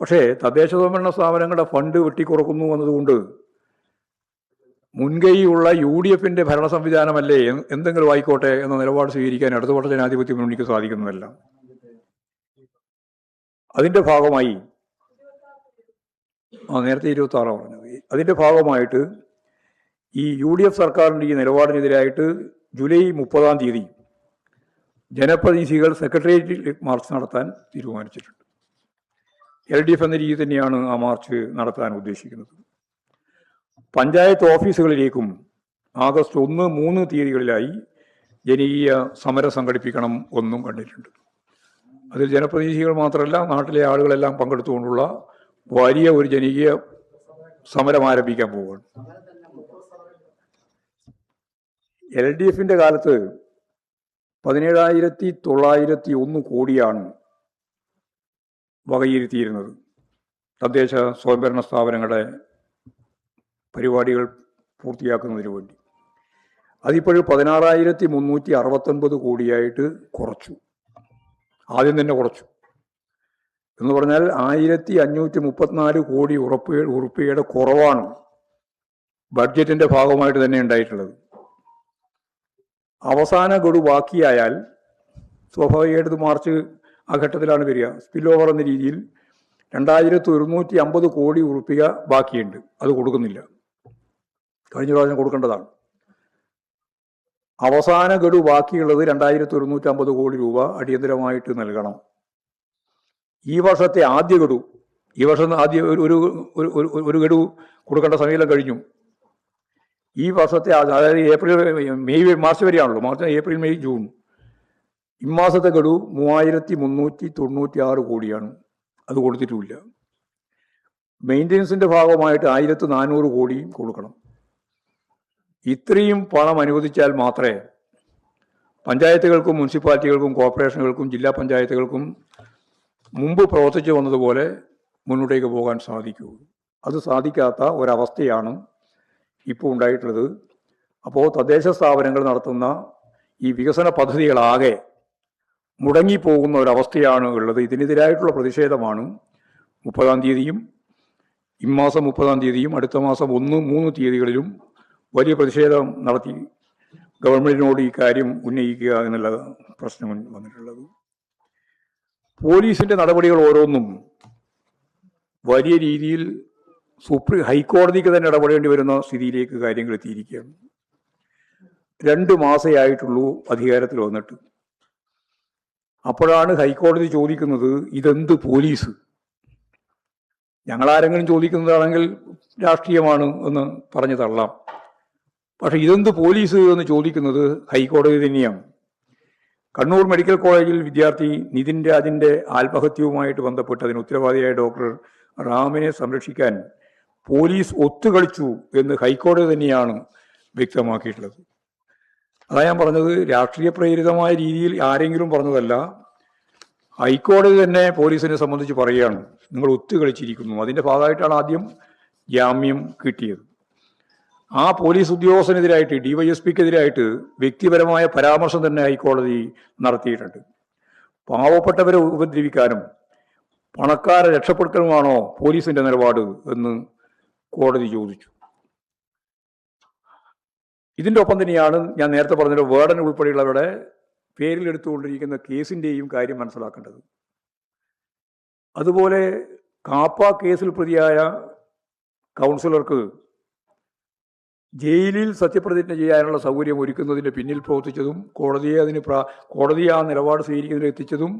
A: പക്ഷേ തദ്ദേശ സ്വയംഭരണ സ്ഥാപനങ്ങളുടെ ഫണ്ട് വെട്ടിക്കുറക്കുന്നു എന്നതുകൊണ്ട് മുൻകൈയുള്ള UDFൻ്റെ ഭരണ സംവിധാനമല്ലേ എന്തെങ്കിലും ആയിക്കോട്ടെ എന്ന നിലപാട് സ്വീകരിക്കാൻ ഇടതുപക്ഷ ജനാധിപത്യ മുന്നണിക്ക് സാധിക്കുന്നതല്ല. അതിൻ്റെ ഭാഗമായി നേരത്തെ 26 പറഞ്ഞത്, അതിൻ്റെ ഭാഗമായിട്ട് ഈ UDF സർക്കാരിൻ്റെ ഈ നിലപാടിനെതിരായിട്ട് ജൂലൈ 30-ാം തീയതി ജനപ്രതിനിധികൾ സെക്രട്ടേറിയറ്റിൽ മാർച്ച് നടത്താൻ തീരുമാനിച്ചിട്ടുണ്ട്. LDF എന്ന രീതി തന്നെയാണ് ആ മാർച്ച് നടത്താൻ ഉദ്ദേശിക്കുന്നത്. പഞ്ചായത്ത് ഓഫീസുകളിലേക്കും ആഗസ്റ്റ് 1, 3 തീയതികളിലായി ജനകീയ സമരം സംഘടിപ്പിക്കണം എന്നും കണ്ടിട്ടുണ്ട്. അതിൽ ജനപ്രതിനിധികൾ മാത്രമല്ല നാട്ടിലെ ആളുകളെല്ലാം പങ്കെടുത്തുകൊണ്ടുള്ള വലിയ ഒരു ജനകീയ സമരം ആരംഭിക്കാൻ പോവുകയാണ്. LDFൻ്റെ കാലത്ത് 17,901 കോടിയാണ് വകയിരുത്തിയിരുന്നത് തദ്ദേശ സ്വയംഭരണ സ്ഥാപനങ്ങളുടെ പരിപാടികൾ പൂർത്തിയാക്കുന്നതിന് വേണ്ടി. അതിപ്പോഴും 16,369 കോടിയായിട്ട് കുറച്ചു. ആദ്യം തന്നെ കുറച്ചു എന്ന് പറഞ്ഞാൽ 1,534 കോടി ഉറുപ്പികയുടെ കുറവാണ് ബഡ്ജറ്റിൻ്റെ ഭാഗമായിട്ട് തന്നെ ഉണ്ടായിട്ടുള്ളത്. അവസാന ഗഡു ബാക്കിയായാൽ സ്വാഭാവികമായിട്ട് മാർച്ച് ആ ഘട്ടത്തിലാണ് വരിക. സ്പിൽ ഓവർ എന്ന രീതിയിൽ 2150 കോടി ഉറുപ്പിക ബാക്കിയുണ്ട്. അത് കൊടുക്കുന്നില്ല. കഴിഞ്ഞ പ്രാവശ്യം കൊടുക്കേണ്ടതാണ്. അവസാന ഗഡു ബാക്കിയുള്ളത് 2150 കോടി രൂപ അടിയന്തരമായിട്ട് നൽകണം. ഈ വർഷത്തെ ആദ്യ ഗഡു, ഈ വർഷം ആദ്യ ഒരു ഗഡു കൊടുക്കേണ്ട സമയം കഴിഞ്ഞു. ഈ വർഷത്തെ, അതായത് മാർച്ച് വരെയാണല്ലോ, മാർച്ച്, ഏപ്രിൽ, മെയ്, ജൂൺ, ഇമ്മാസത്തെ ഗഡു 3396 കോടിയാണ്. അത് കൊടുത്തിട്ടുമില്ല. മെയിൻ്റെനൻസിന്റെ ഭാഗമായിട്ട് 1400 കോടിയും കൊടുക്കണം. ഇത്രയും പണം അനുവദിച്ചാൽ മാത്രമേ പഞ്ചായത്തുകൾക്കും മുനിസിപ്പാലിറ്റികൾക്കും കോർപ്പറേഷനുകൾക്കും ജില്ലാ പഞ്ചായത്തുകൾക്കും മുമ്പ് പ്രവർത്തിച്ചു വന്നതുപോലെ മുന്നോട്ടേക്ക് പോകാൻ സാധിക്കൂ. അത് സാധിക്കാത്ത ഒരവസ്ഥയാണ് ഇപ്പോൾ ഉണ്ടായിട്ടുള്ളത്. അപ്പോൾ തദ്ദേശ സ്ഥാപനങ്ങൾ നടത്തുന്ന ഈ വികസന പദ്ധതികളാകെ മുടങ്ങിപ്പോകുന്ന ഒരവസ്ഥയാണ് ഉള്ളത്. ഇതിനെതിരായിട്ടുള്ള പ്രതിഷേധമാണ് 30-ാം തീയതിയും ഇമ്മാസം 30-ാം തീയതിയും അടുത്ത മാസം 1, 3 തീയതികളിലും വലിയ പ്രതിഷേധം നടത്തി ഗവൺമെന്റിനോട് ഈ കാര്യം ഉന്നയിക്കുക എന്നുള്ള പ്രശ്നം വന്നിട്ടുള്ളത്. പോലീസിന്റെ നടപടികൾ ഓരോന്നും വലിയ രീതിയിൽ ഹൈക്കോടതിക്ക് തന്നെ ഇടപെടേണ്ടി വരുന്ന സ്ഥിതിയിലേക്ക് കാര്യങ്ങൾ എത്തിയിരിക്കുകയാണ്. 2 മാസേ ആയിട്ടുള്ളൂ അധികാരത്തിൽ വന്നിട്ട്. അപ്പോഴാണ് ഹൈക്കോടതി ചോദിക്കുന്നത്, ഇതെന്ത് പോലീസ്? ഞങ്ങളാരെങ്കിലും ചോദിക്കുന്നതാണെങ്കിൽ രാഷ്ട്രീയമാണ് എന്ന് പറഞ്ഞു തള്ളാം. പക്ഷെ ഇതെന്ത് പോലീസ് എന്ന് ചോദിക്കുന്നത് ഹൈക്കോടതി തന്നെയാണ്. കണ്ണൂർ മെഡിക്കൽ കോളേജിൽ വിദ്യാർത്ഥി നിതിൻ രാജിന്റെ ആത്മഹത്യവുമായിട്ട് ബന്ധപ്പെട്ട് അതിന് ഉത്തരവാദിയായ ഡോക്ടർ റാമിനെ സംരക്ഷിക്കാൻ പോലീസ് ഒത്തുകളിച്ചു എന്ന് ഹൈക്കോടതി തന്നെയാണ് വ്യക്തമാക്കിയിട്ടുള്ളത്. അതാ ഞാൻ പറഞ്ഞത്, രാഷ്ട്രീയ പ്രേരിതമായ രീതിയിൽ ആരെങ്കിലും പറഞ്ഞതല്ല. ഹൈക്കോടതി തന്നെ പോലീസിനെ സംബന്ധിച്ച് പറയുകയാണ്, നിങ്ങൾ ഒത്തുകളിച്ചിരിക്കുന്നു. അതിന്റെ ഭാഗമായിട്ടാണ് ആദ്യം ജാമ്യം കിട്ടിയത്. ആ പോലീസ് ഉദ്യോഗസ്ഥനെതിരായിട്ട്, ഡിവൈഎസ്പിക്കെതിരായിട്ട് വ്യക്തിപരമായ പരാമർശം തന്നെ ഹൈക്കോടതി നടത്തിയിട്ടുണ്ട്. പാവപ്പെട്ടവരെ ഉപദ്രവിക്കാനും പണക്കാരെ രക്ഷപ്പെടുത്തലുമാണോ പോലീസിന്റെ നിലപാട് എന്ന് കോടതി ചോദിച്ചു. ഇതിൻ്റെ ഒപ്പം തന്നെയാണ് ഞാൻ നേരത്തെ പറഞ്ഞ വേർഡൻ ഉൾപ്പെടെയുള്ളവരുടെ പേരിൽ എടുത്തുകൊണ്ടിരിക്കുന്ന കേസിൻ്റെയും കാര്യം മനസ്സിലാക്കേണ്ടത്. അതുപോലെ കാപ്പ കേസിൽ പ്രതിയായ കൗൺസിലർക്ക് ജയിലിൽ സത്യപ്രതിജ്ഞ ചെയ്യാനുള്ള സൗകര്യം ഒരുക്കുന്നതിന് പിന്നിൽ പ്രവർത്തിച്ചതും കോടതി ആ നിലപാട് സ്വീകരിക്കുന്നതിൽ എത്തിച്ചതും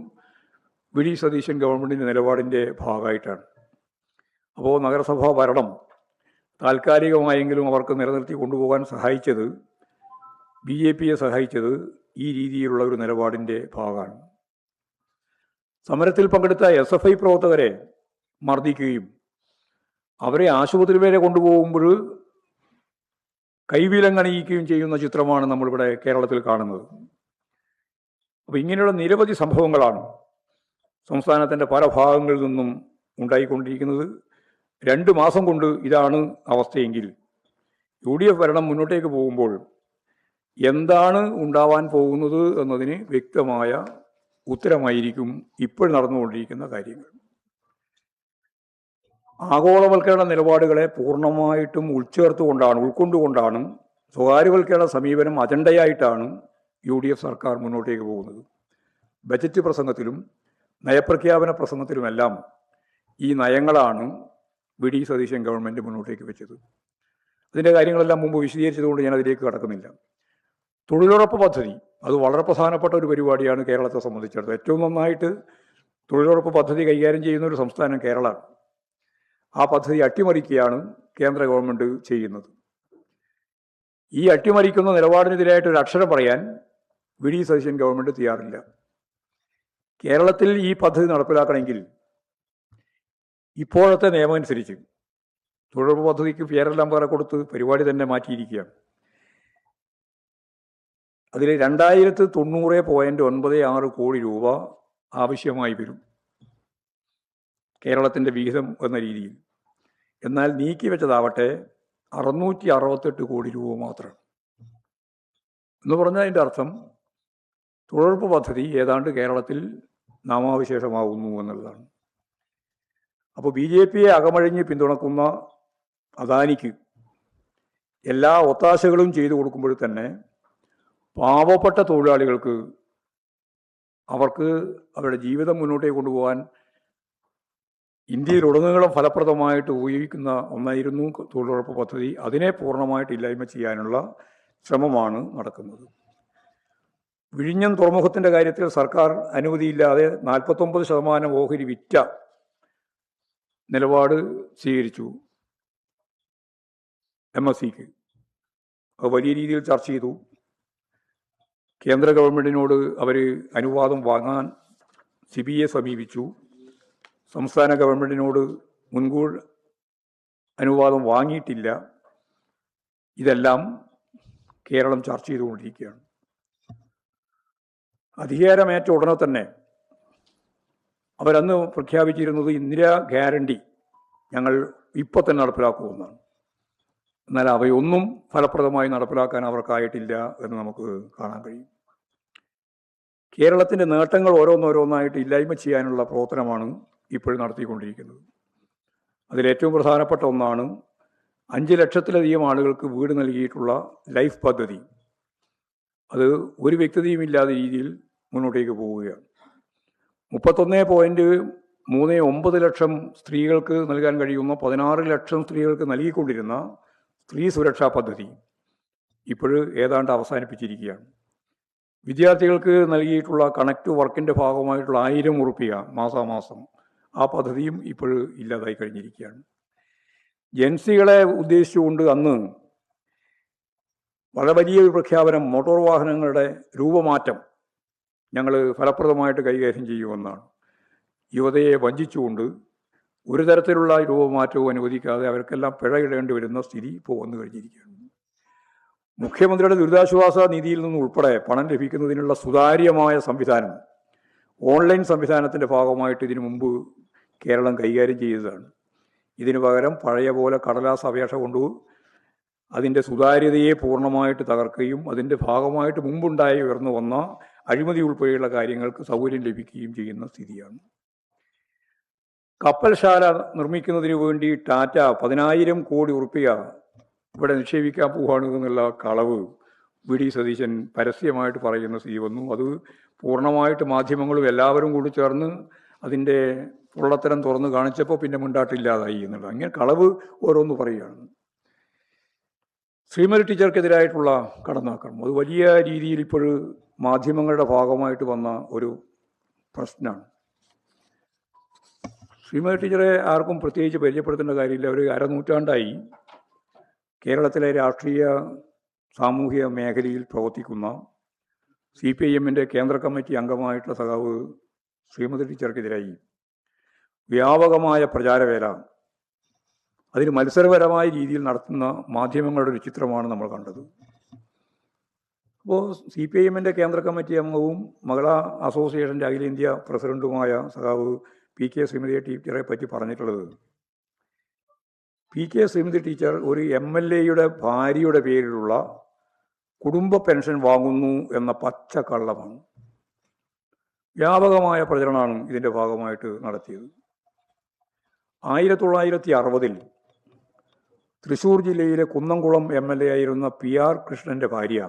A: വി.ഡി. സതീശൻ ഗവൺമെൻറ്റിൻ്റെ നിലപാടിൻ്റെ ഭാഗമായിട്ടാണ്. അപ്പോൾ നഗരസഭാ ഭരണം താൽക്കാലികമായെങ്കിലും അവർക്ക് നിലനിർത്തി കൊണ്ടുപോകാൻ സഹായിച്ചത്, BJPയെ സഹായിച്ചത് ഈ രീതിയിലുള്ള ഒരു നിലപാടിൻ്റെ ഭാഗമാണ്. സമരത്തിൽ പങ്കെടുത്ത SFI പ്രവർത്തകരെ മർദ്ദിക്കുകയും അവരെ ആശുപത്രി വരെ കൊണ്ടുപോകുമ്പോൾ കൈവിലങ്ങണിയിക്കുകയും ചെയ്യുന്ന ചിത്രമാണ് നമ്മളിവിടെ കേരളത്തിൽ കാണുന്നത്. അപ്പോൾ ഇങ്ങനെയുള്ള നിരവധി സംഭവങ്ങളാണ് സംസ്ഥാനത്തിൻ്റെ പല ഭാഗങ്ങളിൽ നിന്നും ഉണ്ടായിക്കൊണ്ടിരിക്കുന്നത്. 2 മാസം കൊണ്ട് ഇതാണ് അവസ്ഥയെങ്കിൽ UDF ഭരണം മുന്നോട്ടേക്ക് പോകുമ്പോൾ എന്താണ് ഉണ്ടാവാൻ പോകുന്നത് എന്നതിന് വ്യക്തമായ ഉത്തരമായിരിക്കും ഇപ്പോൾ നടന്നുകൊണ്ടിരിക്കുന്ന കാര്യങ്ങൾ. ആഗോളവൽക്കരണ നിലപാടുകളെ പൂർണ്ണമായിട്ടും ഉൾക്കൊണ്ടുകൊണ്ടാണ് സ്വകാര്യവൽക്കരണ സമീപനം അജണ്ടയായിട്ടാണ് UDF സർക്കാർ മുന്നോട്ടേക്ക് പോകുന്നത്. ബജറ്റ് പ്രസംഗത്തിലും നയപ്രഖ്യാപന പ്രസംഗത്തിലുമെല്ലാം ഈ നയങ്ങളാണ് വി.ഡി. സതീശൻ ഗവൺമെൻറ് മുന്നോട്ടേക്ക് വെച്ചത്. അതിൻ്റെ കാര്യങ്ങളെല്ലാം മുമ്പ് വിശദീകരിച്ചതുകൊണ്ട് ഞാൻ അതിലേക്ക് കടക്കുന്നില്ല. തൊഴിലുറപ്പ് പദ്ധതി അത് വളരെ പ്രധാനപ്പെട്ട ഒരു പരിപാടിയാണ് കേരളത്തെ സംബന്ധിച്ചിടത്തോളം. ഏറ്റവും നന്നായിട്ട് തൊഴിലുറപ്പ് പദ്ധതി കൈകാര്യം ചെയ്യുന്ന ഒരു സംസ്ഥാനം കേരളമാണ്. ആ പദ്ധതി അട്ടിമറിക്കുകയാണ് കേന്ദ്ര ഗവൺമെൻറ് ചെയ്യുന്നത്. ഈ അട്ടിമറിക്കുന്ന നിലപാടിനെതിരായിട്ട് ഒരു അക്ഷരം പറയാൻ വി.ഡി. സതീശൻ ഗവൺമെൻറ് തയ്യാറില്ല. കേരളത്തിൽ ഈ പദ്ധതി നടപ്പിലാക്കണമെങ്കിൽ ഇപ്പോഴത്തെ നിയമം അനുസരിച്ച് തൊഴിലുറപ്പ് പദ്ധതിക്ക് പേരെല്ലാം വേറെ കൊടുത്ത് പരിപാടി തന്നെ മാറ്റിയിരിക്കുകയാണ്. അതിൽ 2090.96 കോടി രൂപ ആവശ്യമായി വരും കേരളത്തിൻ്റെ വിഹിതം എന്ന രീതിയിൽ. എന്നാൽ നീക്കിവെച്ചതാവട്ടെ 668 കോടി രൂപ മാത്രം എന്ന് പറഞ്ഞാൽ അതിൻ്റെ അർത്ഥം തൊഴിലുറപ്പ് പദ്ധതി ഏതാണ്ട് കേരളത്തിൽ നാമാവിശേഷമാകുന്നു എന്നുള്ളതാണ്. അപ്പോൾ BJPയെ അകമഴിഞ്ഞ് പിന്തുണക്കുന്ന അദാനിക്ക് എല്ലാ ഒത്താശകളും ചെയ്തു കൊടുക്കുമ്പോൾ തന്നെ പാവപ്പെട്ട തൊഴിലാളികൾക്ക് അവർക്ക് അവരുടെ ജീവിതം മുന്നോട്ടേക്ക് കൊണ്ടുപോകാൻ ഇന്ത്യയിലുടനീളം ഫലപ്രദമായിട്ട് ഉപയോഗിക്കുന്ന ഒന്നായിരുന്നു തൊഴിലുറപ്പ് പദ്ധതി. അതിനെ പൂർണ്ണമായിട്ട് ഇല്ലായ്മ ചെയ്യാനുള്ള ശ്രമമാണ് നടക്കുന്നത്. വിഴിഞ്ഞം തുറമുഖത്തിൻ്റെ കാര്യത്തിൽ സർക്കാർ അനുമതിയില്ലാതെ 49% ഓഹരി വിറ്റ നിലപാട് സ്വീകരിച്ചു MSCക്ക്. അത് വലിയ രീതിയിൽ ചർച്ച ചെയ്തു. കേന്ദ്ര ഗവൺമെൻറ്റിനോട് അവർ അനുവാദം വാങ്ങാൻ SEBIയെ സമീപിച്ചു. സംസ്ഥാന ഗവൺമെൻറ്റിനോട് മുൻകൂർ അനുവാദം വാങ്ങിയിട്ടില്ല. ഇതെല്ലാം കേരളം ചർച്ച ചെയ്തുകൊണ്ടിരിക്കുകയാണ്. അധികാരമേറ്റ ഉടനെ തന്നെ അവരന്ന് പ്രഖ്യാപിച്ചിരുന്നത് ഇന്ദിരാ ഗ്യാരണ്ടി ഞങ്ങൾ ഇപ്പോൾ തന്നെ നടപ്പിലാക്കുമെന്നാണ്. എന്നാൽ അവയൊന്നും ഫലപ്രദമായി നടപ്പിലാക്കാൻ അവർക്കായിട്ടില്ല എന്ന് നമുക്ക് കാണാൻ കഴിയും. കേരളത്തിൻ്റെ നേട്ടങ്ങൾ ഓരോന്നോരോന്നായിട്ട് ഇല്ലായ്മ ചെയ്യാനുള്ള പ്രവർത്തനമാണ് ഇപ്പോഴും നടത്തിക്കൊണ്ടിരിക്കുന്നത്. അതിലേറ്റവും പ്രധാനപ്പെട്ട ഒന്നാണ് 5 ലക്ഷത്തിലധികം ആളുകൾക്ക് വീട് നൽകിയിട്ടുള്ള ലൈഫ് പദ്ധതി. അത് ഒരു വ്യക്തതയുമില്ലാത്ത രീതിയിൽ മുന്നോട്ടേക്ക് പോവുകയാണ്. 31.39 ലക്ഷം സ്ത്രീകൾക്ക് നൽകാൻ കഴിയുന്ന 16 ലക്ഷം സ്ത്രീകൾക്ക് നൽകിക്കൊണ്ടിരുന്ന സ്ത്രീ സുരക്ഷാ പദ്ധതി ഇപ്പോഴും ഏതാണ്ട് അവസാനിപ്പിച്ചിരിക്കുകയാണ്. വിദ്യാർത്ഥികൾക്ക് നൽകിയിട്ടുള്ള കണക്ട് വർക്കിൻ്റെ ഭാഗമായിട്ടുള്ള 1000 ഉറുപ്പിക മാസാമാസം, ആ പദ്ധതിയും ഇപ്പോഴും ഇല്ലാതായി കഴിഞ്ഞിരിക്കുകയാണ്. ജൻസികളെ ഉദ്ദേശിച്ചുകൊണ്ട് അന്ന് വളരെ വലിയൊരു പ്രഖ്യാപനം, മോട്ടോർ വാഹനങ്ങളുടെ രൂപമാറ്റം ഞങ്ങൾ ഫലപ്രദമായിട്ട് കൈകാര്യം ചെയ്യുമെന്നാണ്. യുവതയെ വഞ്ചിച്ചുകൊണ്ട് ഒരു തരത്തിലുള്ള രൂപമാറ്റവും അനുവദിക്കാതെ അവർക്കെല്ലാം പിഴ ഇടേണ്ടി വരുന്ന സ്ഥിതി ഇപ്പോൾ വന്നു കഴിഞ്ഞിരിക്കുകയാണ്. മുഖ്യമന്ത്രിയുടെ ദുരിതാശ്വാസ നിധിയിൽ നിന്നും ഉൾപ്പെടെ പണം ലഭിക്കുന്നതിനുള്ള സുതാര്യമായ സംവിധാനം, ഓൺലൈൻ സംവിധാനത്തിൻ്റെ ഭാഗമായിട്ട് ഇതിനു മുമ്പ് കേരളം കൈകാര്യം ചെയ്തതാണ്. ഇതിനു പകരം പഴയ പോലെ കടലാസ് അപേക്ഷ കൊണ്ട് അതിൻ്റെ സുതാര്യതയെ പൂർണ്ണമായിട്ട് തകർക്കുകയും അതിൻ്റെ ഭാഗമായിട്ട് മുമ്പുണ്ടായി ഉയർന്നു വന്ന അഴിമതി ഉൾപ്പെടെയുള്ള കാര്യങ്ങൾക്ക് സൗകര്യം ലഭിക്കുകയും ചെയ്യുന്ന സ്ഥിതിയാണ്. കപ്പൽശാല നിർമ്മിക്കുന്നതിന് വേണ്ടി ടാറ്റ 10,000 കോടി ഉറുപ്പിക ഇവിടെ നിക്ഷേപിക്കാൻ പോവുകയാണ് എന്നുള്ള കളവ് VD സതീശൻ പരസ്യമായിട്ട് പറയുന്ന സ്ഥിതി വന്നു. അത് പൂർണ്ണമായിട്ട് മാധ്യമങ്ങളും എല്ലാവരും കൂടി ചേർന്ന് അതിൻ്റെ പൊള്ളത്തരം തുറന്ന് കാണിച്ചപ്പോൾ പിന്നെ മുണ്ടാട്ടില്ലാതായി എന്നുള്ളത്. അങ്ങനെ കളവ് ഓരോന്ന് പറയുകയാണ്. ശ്രീമതി ടീച്ചർക്കെതിരായിട്ടുള്ള കടന്നാക്രമണം അത് വലിയ രീതിയിൽ ഇപ്പോഴും മാധ്യമങ്ങളുടെ ഭാഗമായിട്ട് വന്ന ഒരു പ്രശ്നമാണ്. ശ്രീമതി ടീച്ചറെ ആർക്കും പ്രത്യേകിച്ച് പരിചയപ്പെടുത്തേണ്ട കാര്യമില്ല. ഒരു അരനൂറ്റാണ്ടായി കേരളത്തിലെ രാഷ്ട്രീയ സാമൂഹിക മേഖലയിൽ പ്രവർത്തിക്കുന്ന CPIMൻ്റെ കേന്ദ്ര കമ്മിറ്റി അംഗമായിട്ടുള്ള സഖാവ് ശ്രീമതി ടീച്ചർക്കെതിരായി വ്യാപകമായ പ്രചാരവേല, അതിന് മത്സരപരമായ രീതിയിൽ നടത്തുന്ന മാധ്യമങ്ങളുടെ ഒരു ചിത്രമാണ് നമ്മൾ കണ്ടത്. അപ്പോൾ CPIMൻ്റെ കേന്ദ്ര കമ്മിറ്റി അംഗവും മഹിളാ അസോസിയേഷൻ്റെ അഖിലേന്ത്യാ പ്രസിഡന്റുമായ സഖാവ് PK ശ്രീമതി ടീച്ചറെ പറ്റി പറഞ്ഞിട്ടുള്ളത്, PK ശ്രീമതി ടീച്ചർ ഒരു MLAയുടെ ഭാര്യയുടെ പേരിലുള്ള കുടുംബ പെൻഷൻ വാങ്ങുന്നു എന്ന പച്ചക്കള്ളമാണ്. വ്യാപകമായ പ്രചരണമാണ് ഇതിൻ്റെ ഭാഗമായിട്ട് നടത്തിയത്. 1960-ൽ തൃശ്ശൂർ ജില്ലയിലെ കുന്നംകുളം MLA ആയിരുന്ന PR കൃഷ്ണൻ്റെ ഭാര്യ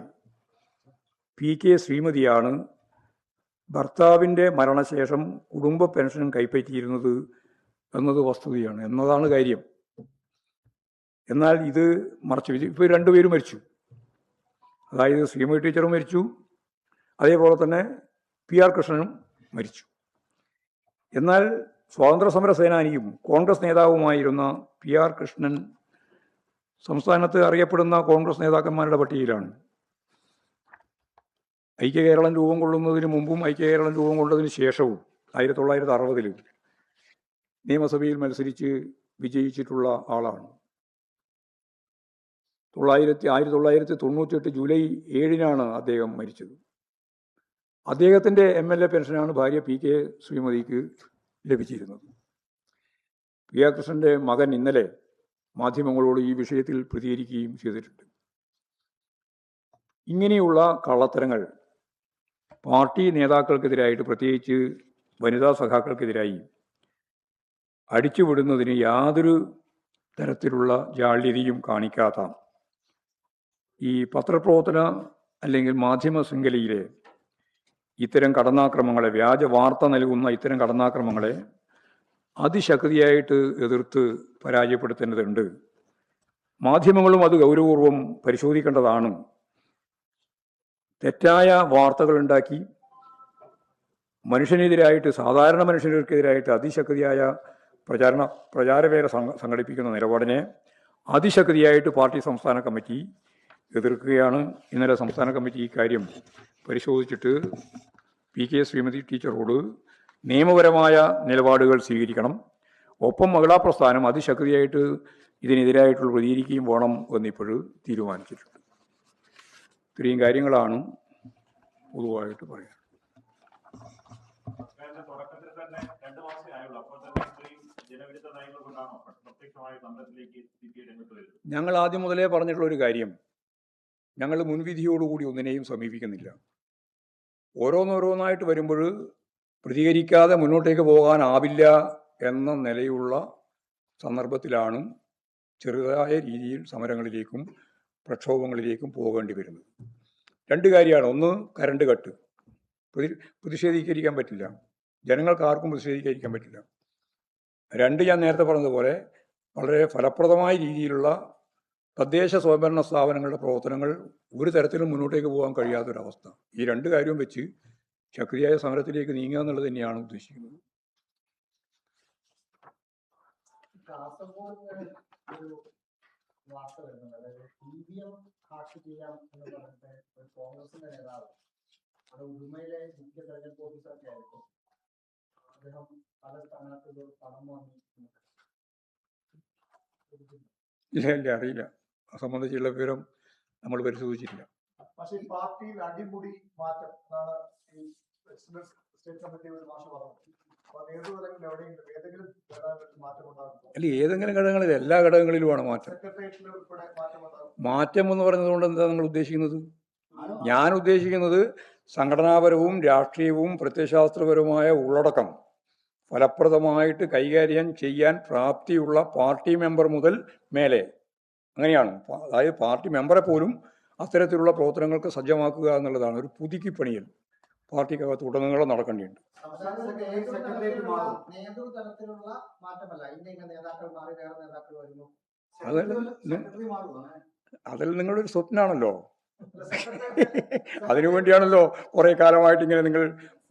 A: PK ശ്രീമതിയാണ് ഭർത്താവിൻ്റെ മരണശേഷം കുടുംബ പെൻഷൻ കൈപ്പറ്റിയിരുന്നത് എന്നത് വസ്തുതയാണ്, എന്നതാണ് കാര്യം. എന്നാൽ ഇത് മറച്ചു വെച്ചു. ഇപ്പോൾ രണ്ടുപേരും മരിച്ചു. അതായത് ശ്രീമതി ടീച്ചറും മരിച്ചു, അതേപോലെ തന്നെ PR കൃഷ്ണനും മരിച്ചു. എന്നാൽ സ്വാതന്ത്ര്യ സമര സേനാനിയും കോൺഗ്രസ് നേതാവുമായിരുന്ന PR കൃഷ്ണൻ സംസ്ഥാനത്ത് അറിയപ്പെടുന്ന കോൺഗ്രസ് നേതാക്കന്മാരുടെ പട്ടികയിലാണ്. ഐക്യകേരളം രൂപം കൊള്ളുന്നതിന് മുമ്പും ഐക്യകേരളം രൂപം കൊണ്ടതിന് ശേഷവും 1960-ൽ നിയമസഭയിൽ മത്സരിച്ച് വിജയിച്ചിട്ടുള്ള ആളാണ്. 1998 ജൂലൈ 7-നാണ് അദ്ദേഹം മരിച്ചത്. അദ്ദേഹത്തിൻ്റെ MLA പെൻഷനാണ് ഭാര്യ PK ശ്രീമതിക്ക് ലഭിച്ചിരുന്നത്. PR കൃഷ്ണൻ്റെ മകൻ ഇന്നലെ മാധ്യമങ്ങളോട് ഈ വിഷയത്തിൽ പ്രതികരിക്കുകയും ചെയ്തിട്ടുണ്ട്. ഇങ്ങനെയുള്ള കള്ളത്തരങ്ങൾ പാർട്ടി നേതാക്കൾക്കെതിരായിട്ട്, പ്രത്യേകിച്ച് വനിതാ സഖാക്കൾക്കെതിരായി അടിച്ചുവിടുന്നതിന് യാതൊരു തരത്തിലുള്ള ജാള്യതയും കാണിക്കാത്ത ഈ പത്രപ്രവർത്തന അല്ലെങ്കിൽ മാധ്യമ ശൃംഖലയിലെ ഇത്തരം കടന്നാക്രമങ്ങളെ, വ്യാജ വാർത്ത നൽകുന്ന ഇത്തരം കടന്നാക്രമങ്ങളെ അതിശക്തിയായിട്ട് എതിർത്ത് പരാജയപ്പെടുത്തേണ്ടതുണ്ട്. മാധ്യമങ്ങളും അത് ഗൗരവപൂർവം പരിശോധിക്കേണ്ടതാണ്. തെറ്റായ വാർത്തകൾ ഉണ്ടാക്കി മനുഷ്യനെതിരായിട്ട്, സാധാരണ മനുഷ്യർക്കെതിരായിട്ട് അതിശക്തിയായ പ്രചാരവേല സംഘടിപ്പിക്കുന്ന നിലപാടിനെ അതിശക്തിയായിട്ട് പാർട്ടി സംസ്ഥാന കമ്മിറ്റി എതിർക്കുകയാണ്. ഇന്നലെ സംസ്ഥാന കമ്മിറ്റി ഈ കാര്യം പരിശോധിച്ചിട്ട് PK ശ്രീമതി ടീച്ചറോട് നിയമപരമായ നിലപാടുകൾ സ്വീകരിക്കണം, ഒപ്പം മഹിളാ പ്രസ്ഥാനം അതിശക്തിയായിട്ട് ഇതിനെതിരായിട്ടുള്ള പ്രതികരിക്കുകയും വേണം എന്നിപ്പോൾ തീരുമാനിച്ചിട്ടുണ്ട്. ഇത്രയും കാര്യങ്ങളാണ് പൊതുവായിട്ട് പറയാൻ. ഞങ്ങൾ ആദ്യം മുതലേ പറഞ്ഞിട്ടുള്ളൊരു കാര്യം, ഞങ്ങൾ മുൻവിധിയോടുകൂടി ഒന്നിനെയും സമീപിക്കുന്നില്ല. ഓരോന്നോരോന്നായിട്ട് വരുമ്പോൾ പ്രതികരിക്കാതെ മുന്നോട്ടേക്ക് പോകാനാവില്ല എന്ന നിലയുള്ള സന്ദർഭത്തിലാണ് ചെറുതായ രീതിയിൽ സമരങ്ങളിലേക്കും പ്രക്ഷോഭങ്ങളിലേക്കും പോകേണ്ടി വരുന്നത്. രണ്ട് കാര്യമാണ്. ഒന്ന്, കറണ്ട് കട്ട്. പ്രതിഷേധിക്കാൻ പറ്റില്ല, ജനങ്ങൾക്ക് ആർക്കും പ്രതിഷേധിക്കാൻ പറ്റില്ല. രണ്ട്, ഞാൻ നേരത്തെ പറഞ്ഞതുപോലെ വളരെ ഫലപ്രദമായ രീതിയിലുള്ള തദ്ദേശ സ്വയംഭരണ സ്ഥാപനങ്ങളുടെ പ്രവർത്തനങ്ങൾ ഒരു തരത്തിലും മുന്നോട്ടേക്ക് പോകാൻ കഴിയാത്തൊരവസ്ഥ. ഈ രണ്ട് കാര്യവും വെച്ച് ശക്തിയായ സമരത്തിലേക്ക് നീങ്ങുക എന്നുള്ളത് തന്നെയാണ് ഉദ്ദേശിക്കുന്നത്. ഇല്ല, അറിയില്ല. സംബന്ധിച്ചുള്ള വിവരം നമ്മൾ പരിശോധിച്ചിട്ടില്ല.
B: പക്ഷേ ഈ പാർട്ടിയിൽ അടിമുടി മാറ്റം എന്നാണ് ഈ സ്റ്റേറ്റ് കമ്മിറ്റി ഒരു മാസം പറഞ്ഞത്.
A: അല്ല, ഏതെങ്കിലും ഘടകങ്ങളിൽ, എല്ലാ ഘടകങ്ങളിലുമാണ് മാറ്റം. മാറ്റം എന്ന് പറയുന്നത് കൊണ്ട് എന്താ നിങ്ങൾ ഉദ്ദേശിക്കുന്നത്? ഞാൻ ഉദ്ദേശിക്കുന്നത് സംഘടനാപരവും രാഷ്ട്രീയവും പ്രത്യയശാസ്ത്രപരവുമായ ഉള്ളടക്കം ഫലപ്രദമായിട്ട് കൈകാര്യം ചെയ്യാൻ പ്രാപ്തിയുള്ള പാർട്ടി മെമ്പർ മുതൽ മേലെ, അങ്ങനെയാണ്. അതായത് പാർട്ടി മെമ്പറെ പോലും അത്തരത്തിലുള്ള പ്രവർത്തനങ്ങൾക്ക് സജ്ജമാക്കുക എന്നുള്ളതാണ് ഒരു പുതുക്കിപ്പണിയൽ പാർട്ടിക്കകത്ത് ഉടനീളം നടക്കേണ്ടിയുണ്ട്. അതിൽ നിങ്ങളുടെ ഒരു സ്വപ്നമാണല്ലോ. അതിനുവേണ്ടിയാണല്ലോ കുറേ കാലമായിട്ട് ഇങ്ങനെ നിങ്ങൾ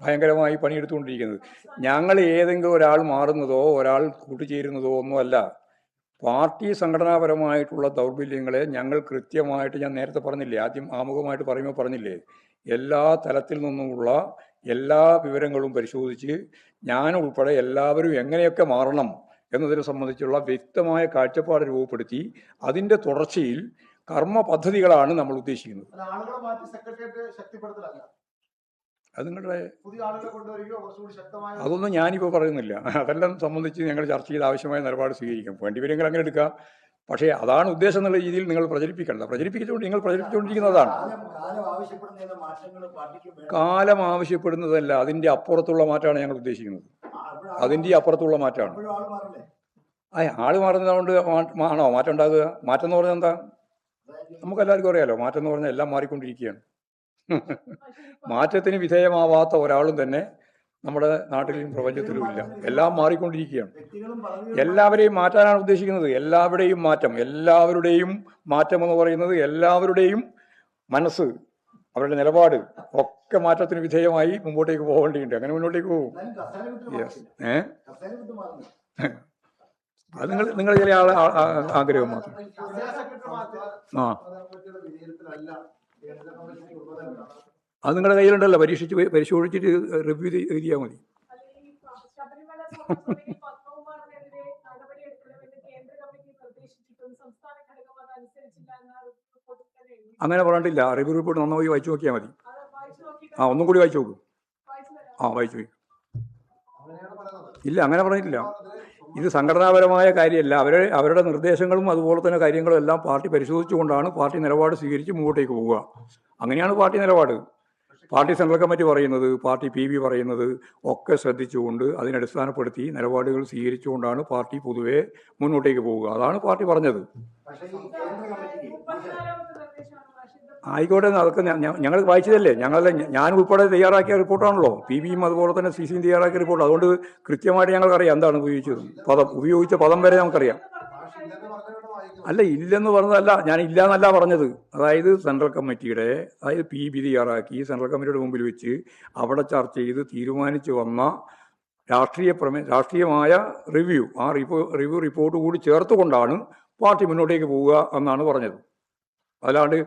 A: ഭയങ്കരമായി പണിയെടുത്തുകൊണ്ടിരിക്കുന്നത്. ഞങ്ങൾ ഏതെങ്കിലും ഒരാൾ മാറുന്നതോ ഒരാൾ കൂട്ടുചേരുന്നതോ ഒന്നുമല്ല. പാർട്ടി സംഘടനാപരമായിട്ടുള്ള ദൗർബല്യങ്ങളെ ഞങ്ങൾ കൃത്യമായിട്ട്, ഞാൻ നേരത്തെ പറഞ്ഞില്ലേ, ആദ്യം ആമുഖമായിട്ട് പറയുമ്പോൾ പറഞ്ഞില്ലേ, എല്ലാ തലത്തിൽ നിന്നുമുള്ള എല്ലാ വിവരങ്ങളും പരിശോധിച്ച് ഞാൻ ഉൾപ്പെടെ എല്ലാവരും എങ്ങനെയൊക്കെ മാറണം എന്നതിനെ സംബന്ധിച്ചുള്ള വ്യക്തമായ കാഴ്ചപ്പാട് രൂപപ്പെടുത്തി അതിൻ്റെ തുടർച്ചയിൽ കർമ്മ പദ്ധതികളാണ് നമ്മൾ ഉദ്ദേശിക്കുന്നത്. അത് നിങ്ങളുടെ അതൊന്നും ഞാനിപ്പോൾ പറയുന്നില്ല. അതെല്ലാം സംബന്ധിച്ച് ഞങ്ങൾ ചർച്ച ചെയ്ത് ആവശ്യമായ നിലപാട് സ്വീകരിക്കും. വേണ്ടിവരെങ്കിൽ അങ്ങനെ എടുക്കാം. പക്ഷേ അതാണ് ഉദ്ദേശം എന്നുള്ള രീതിയിൽ നിങ്ങൾ പ്രചരിപ്പിക്കേണ്ടത്. നിങ്ങൾ പ്രചരിപ്പിച്ചുകൊണ്ടിരിക്കുന്നതാണ്. കാലം ആവശ്യപ്പെടുന്നതല്ല, അതിൻ്റെ അപ്പുറത്തുള്ള മാറ്റമാണ് ഞങ്ങൾ ഉദ്ദേശിക്കുന്നത്. അതിൻ്റെ അപ്പുറത്തുള്ള മാറ്റമാണ്. ആള് മാറുന്നതുകൊണ്ട് ആണോ മാറ്റം ഉണ്ടാകുക? മാറ്റം എന്ന് പറഞ്ഞാൽ എന്താ? നമുക്കെല്ലാവർക്കും അറിയാലോ, മാറ്റം എന്ന് പറഞ്ഞാൽ എല്ലാം മാറിക്കൊണ്ടിരിക്കുകയാണ്. മാറ്റത്തിന് വിധേയമാവാത്ത ഒരാളും തന്നെ നമ്മുടെ നാട്ടിലും പ്രപഞ്ചത്തിലും ഇല്ല. എല്ലാം മാറിക്കൊണ്ടിരിക്കുകയാണ്. എല്ലാവരെയും മാറ്റാനാണ് ഉദ്ദേശിക്കുന്നത്. എല്ലാവരുടെയും മാറ്റം എന്ന് പറയുന്നത് എല്ലാവരുടെയും മനസ്സ്, അവരുടെ നിലപാട് ഒക്കെ മാറ്റത്തിന് വിധേയമായി മുമ്പോട്ടേക്ക് പോകേണ്ടിയുണ്ട്. അങ്ങനെ മുന്നോട്ടേക്ക് പോകും. അത് നിങ്ങൾ ചില ആഗ്രഹം മാത്രം. അത് നിങ്ങളുടെ കയ്യിലുണ്ടല്ലോ, പരിശോധിച്ചിട്ട് റിവ്യൂ എഴുതിയാൽ മതി. അങ്ങനെ പറഞ്ഞിട്ടില്ല. റിവ്യൂ റിപ്പോർട്ട് നന്നായി വായിച്ചു നോക്കിയാൽ മതി. ഒന്നും കൂടി വായിച്ചു നോക്കൂ. വായിച്ചു നോക്കൂ. ഇല്ല, അങ്ങനെ പറഞ്ഞിട്ടില്ല. ഇത് സംഘടനാപരമായ കാര്യമല്ല. അവരുടെ നിർദ്ദേശങ്ങളും അതുപോലെ തന്നെ കാര്യങ്ങളും എല്ലാം പാർട്ടി പരിശോധിച്ചുകൊണ്ടാണ് പാർട്ടി നിലപാട് സ്വീകരിച്ച് മുമ്പോട്ടേക്ക് പോവുക. അങ്ങനെയാണ് പാർട്ടി നിലപാട്. പാർട്ടി സെൻട്രൽ കമ്മിറ്റി പറയുന്നത്, പാർട്ടി PB പറയുന്നത് ഒക്കെ ശ്രദ്ധിച്ചുകൊണ്ട് അതിനടിസ്ഥാനപ്പെടുത്തി നിലപാടുകൾ സ്വീകരിച്ചുകൊണ്ടാണ് പാർട്ടി പൊതുവെ മുന്നോട്ടേക്ക് പോവുക. അതാണ് പാർട്ടി പറഞ്ഞത്. ആയിക്കോട്ടെ, അതൊക്കെ ഞങ്ങൾ വായിച്ചതല്ലേ, ഞാൻ ഉൾപ്പെടെ തയ്യാറാക്കിയ റിപ്പോർട്ടാണല്ലോ. PBയും അതുപോലെ തന്നെ CCയും തയ്യാറാക്കിയ റിപ്പോർട്ട്. അതുകൊണ്ട് കൃത്യമായിട്ട് ഞങ്ങൾക്കറിയാം എന്താണ് ഉപയോഗിച്ചത്. ഉപയോഗിച്ച പദം വരെ നമുക്കറിയാം. അല്ല, ഇല്ലെന്ന് പറഞ്ഞതല്ല, ഞാൻ ഇല്ല എന്നല്ല പറഞ്ഞത്. അതായത് സെൻട്രൽ കമ്മിറ്റിയുടെ, അതായത് PB തയ്യാറാക്കി സെൻട്രൽ കമ്മിറ്റിയുടെ മുമ്പിൽ വെച്ച് അവിടെ ചർച്ച ചെയ്ത് തീരുമാനിച്ചു വന്ന രാഷ്ട്രീയമായ റിവ്യൂ, ആ റിവ്യൂ റിപ്പോർട്ട് കൂടി ചേർത്തുകൊണ്ടാണ് പാർട്ടി മുന്നോട്ടേക്ക് പോവുക എന്നാണ് പറഞ്ഞത്. അല്ലാണ്ട്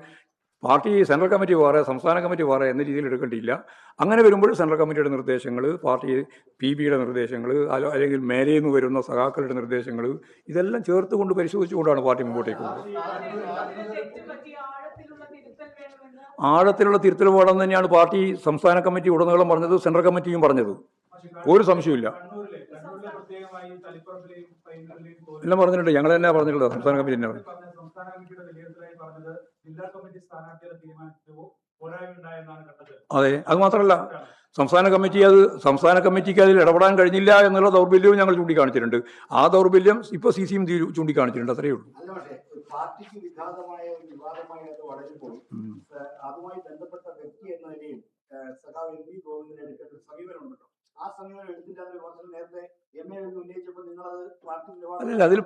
A: പാർട്ടി സെൻട്രൽ കമ്മിറ്റി വേറെ സംസ്ഥാന കമ്മിറ്റി വേറെ എന്ന രീതിയിൽ എടുക്കേണ്ടിയില്ല. അങ്ങനെ വരുമ്പോൾ സെൻട്രൽ കമ്മിറ്റിയുടെ നിർദ്ദേശങ്ങൾ, പാർട്ടി PBയുടെ നിർദ്ദേശങ്ങൾ, അല്ലെങ്കിൽ മേലയിൽ നിന്ന് വരുന്ന സഖാക്കളുടെ നിർദ്ദേശങ്ങൾ, ഇതെല്ലാം ചേർത്തുകൊണ്ട് പരിശോധിച്ചുകൊണ്ടാണ് പാർട്ടി മുമ്പോട്ടേക്ക് പോകുന്നത്. ആഴത്തിലുള്ള തിരുത്തൽ വേണമെന്ന് തന്നെയാണ് പാർട്ടി സംസ്ഥാന കമ്മിറ്റി ഉടനീളം പറഞ്ഞത്, സെൻട്രൽ കമ്മിറ്റിയും പറഞ്ഞത്. ഒരു സംശയമില്ല. എല്ലാം പറഞ്ഞിട്ടുണ്ട്, ഞങ്ങൾ തന്നെ പറഞ്ഞിട്ടുള്ളത്, സംസ്ഥാന കമ്മിറ്റി തന്നെ പറഞ്ഞു. അതെ, അത് മാത്രമല്ല സംസ്ഥാന കമ്മിറ്റിക്ക് അതിൽ ഇടപെടാൻ കഴിഞ്ഞില്ല എന്നുള്ള ദൗർബല്യവും ഞങ്ങൾ ചൂണ്ടിക്കാണിച്ചിട്ടുണ്ട്. ആ ദൗർബല്യം ഇപ്പൊ CCയും ചൂണ്ടിക്കാണിച്ചിട്ടുണ്ട്. അത്രയേ ഉള്ളൂ.
B: പാർട്ടിക്ക് വിഘാതമായ ഒരു വിവാദമായി അത് വളരുമ്പോൾ അതുമായി ബന്ധപ്പെട്ട വ്യക്തി എന്ന നിലയിൽ സഖാവ് MV ഗോവിന്ദനെ എടുക്കേണ്ട ഒരു സമീപനമുണ്ടല്ലോ. ആ സമീപനം എടുത്തിട്ട് അതിൽ നേരത്തെ MA ഉന്നയിച്ചപ്പോൾ നിങ്ങളത്
A: അല്ല, അതിൽ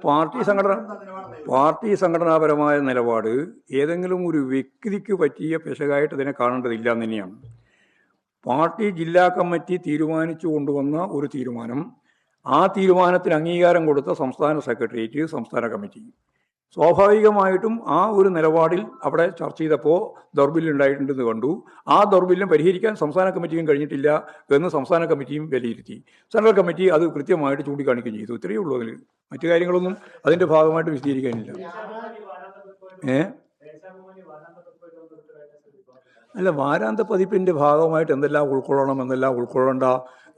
A: പാർട്ടി സംഘടനാപരമായ നിലപാട് ഏതെങ്കിലും ഒരു വ്യക്തിക്ക് പറ്റിയ പെശകായിട്ട് ഇതിനെ കാണേണ്ടതില്ല എന്ന് തന്നെയാണ്. പാർട്ടി ജില്ലാ കമ്മിറ്റി തീരുമാനിച്ചു കൊണ്ടുവന്ന ഒരു തീരുമാനം, ആ തീരുമാനത്തിന് അംഗീകാരം കൊടുത്ത സംസ്ഥാന സെക്രട്ടേറിയറ്റ്, സംസ്ഥാന കമ്മിറ്റി, സ്വാഭാവികമായിട്ടും ആ ഒരു നിലപാടിൽ അവിടെ ചർച്ച ചെയ്തപ്പോൾ ദൗർബല്യം ഉണ്ടായിട്ടുണ്ടെന്ന് കണ്ടു. ആ ദൗർബല്യം പരിഹരിക്കാൻ സംസ്ഥാന കമ്മിറ്റിയും കഴിഞ്ഞിട്ടില്ല എന്ന് സംസ്ഥാന കമ്മിറ്റിയും വിലയിരുത്തി. സെൻട്രൽ കമ്മിറ്റി അത് കൃത്യമായിട്ട് ചൂണ്ടിക്കാണിക്കുകയും ചെയ്തു. ഇത്രയേ ഉള്ളൂ. അതിൽ മറ്റു കാര്യങ്ങളൊന്നും അതിൻ്റെ ഭാഗമായിട്ട് വിശദീകരിക്കാനില്ല. അല്ല, വാരാന്ത പതിപ്പിൻ്റെ ഭാഗമായിട്ട് എന്തെല്ലാം ഉൾക്കൊള്ളണം, എന്തെല്ലാം ഉൾക്കൊള്ളണ്ട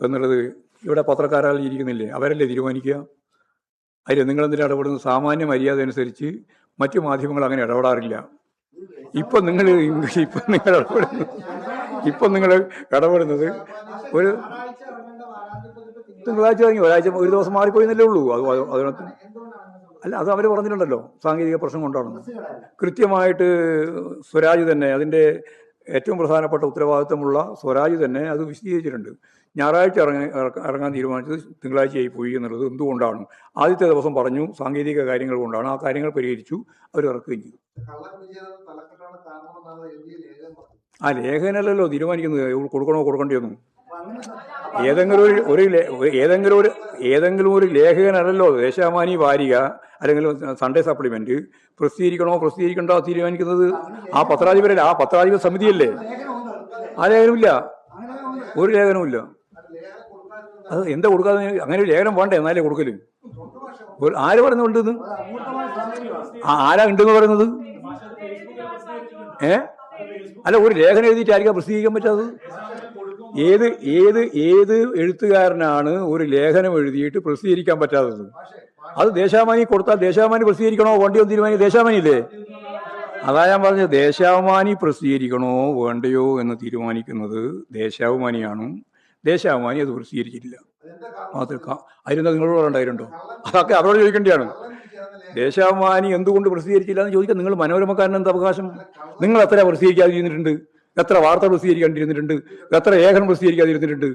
A: എന്നുള്ളത് ഇവിടെ പത്രക്കാരാൽ ഇരിക്കുന്നില്ലേ, അവരല്ലേ തീരുമാനിക്കുക. അതിൽ നിങ്ങളെന്തിനാ ഇടപെടുന്നത്? സാമാന്യ മര്യാദ അനുസരിച്ച് മറ്റു മാധ്യമങ്ങൾ അങ്ങനെ ഇടപെടാറില്ല. ഇപ്പം നിങ്ങൾ ഇടപെടുന്നത് ഒരു തിങ്കളാഴ്ച കഴിഞ്ഞ് ഒരാഴ്ച ഒരു ദിവസം മാറിപ്പോയെന്നല്ലേ ഉള്ളൂ. അതിനകത്ത് അല്ല, അത് അവർ പറഞ്ഞിട്ടുണ്ടല്ലോ, സാങ്കേതിക പ്രശ്നം കൊണ്ടാണെന്ന്. കൃത്യമായിട്ട് സ്വരാജ് തന്നെ, അതിൻ്റെ ഏറ്റവും പ്രധാനപ്പെട്ട ഉത്തരവാദിത്തമുള്ള സ്വരാജ് തന്നെ അത് വിശദീകരിച്ചിട്ടുണ്ട്. ഞായറാഴ്ച ഇറങ്ങാൻ തീരുമാനിച്ചത് തിങ്കളാഴ്ചയായി പോയി എന്നുള്ളത് എന്തുകൊണ്ടാണ്? ആദ്യത്തെ ദിവസം പറഞ്ഞു സാങ്കേതിക കാര്യങ്ങൾ കൊണ്ടാണ്. ആ കാര്യങ്ങൾ പരിഹരിച്ചു, അവർ ഇറക്കുകയും ചെയ്തു. ആ ലേഖനല്ലല്ലോ തീരുമാനിക്കുന്നത് കൊടുക്കണോ കൊടുക്കേണ്ടിയൊന്നും. ഏതെങ്കിലും ഒരു ലേഖകനല്ലല്ലോ ദേശാഭിമാനി വാരിക അല്ലെങ്കിൽ സൺഡേ സപ്ലിമെന്റ് പ്രസിദ്ധീകരിക്കണോ പ്രസിദ്ധീകരിക്കണ്ടോ തീരുമാനിക്കുന്നത് ആ പത്രാധിപ സമിതിയല്ലേ. ആ ലേഖനമില്ല, ഒരു ലേഖനവുമില്ല. അത് എന്താ കൊടുക്കാതെ? അങ്ങനെ ഒരു ലേഖനം വേണ്ടേ എന്നാലേ കൊടുക്കല്? ആര് പറയുന്നുണ്ടെന്ന്? ആരാ ഉണ്ടെന്ന് പറയുന്നത്? അല്ല, ഒരു ലേഖനം എഴുതിയിട്ടായിരിക്കാം പ്രസിദ്ധീകരിക്കാൻ പറ്റാത്തത്? ഏത് എഴുത്തുകാരനാണ് ഒരു ലേഖനം എഴുതിയിട്ട് പ്രസിദ്ധീകരിക്കാൻ പറ്റാത്തത്? അത് ദേശാഭിമാനി കൊടുത്താൽ ദേശാഭിമാനി പ്രസിദ്ധീകരിക്കണോ വേണ്ടിയോ തീരുമാനിക്കുക ദേശാഭിമാനിയില്ലേ? അതാ ഞാൻ പറഞ്ഞത്, ദേശാഭിമാനി പ്രസിദ്ധീകരിക്കണോ വേണ്ടയോ എന്ന് തീരുമാനിക്കുന്നത് ദേശാഭിമാനിയാണ്. ദേശാഭിമാനി അത് പ്രസിദ്ധീകരിച്ചിട്ടില്ല. അതിനെന്താ നിങ്ങളോട് ഉണ്ടായിട്ടുണ്ടോ? അതൊക്കെ അവരോട് ചോദിക്കേണ്ടതാണ്. ദേശാഭിമാനി എന്തുകൊണ്ട് പ്രസിദ്ധീകരിച്ചില്ല എന്ന് ചോദിക്കാൻ നിങ്ങൾ മനോരമക്കാരന് എന്താ അവകാശം? നിങ്ങൾ എത്ര പ്രസിദ്ധീകരിക്കാതിരുന്നിട്ടുണ്ട്? എത്ര വാർത്ത പ്രസിദ്ധീകരിക്കാണ്ടിരുന്നിട്ടുണ്ട്? എത്ര ലേഖനം പ്രസിദ്ധീകരിക്കാതിരുന്നിട്ടുണ്ട്?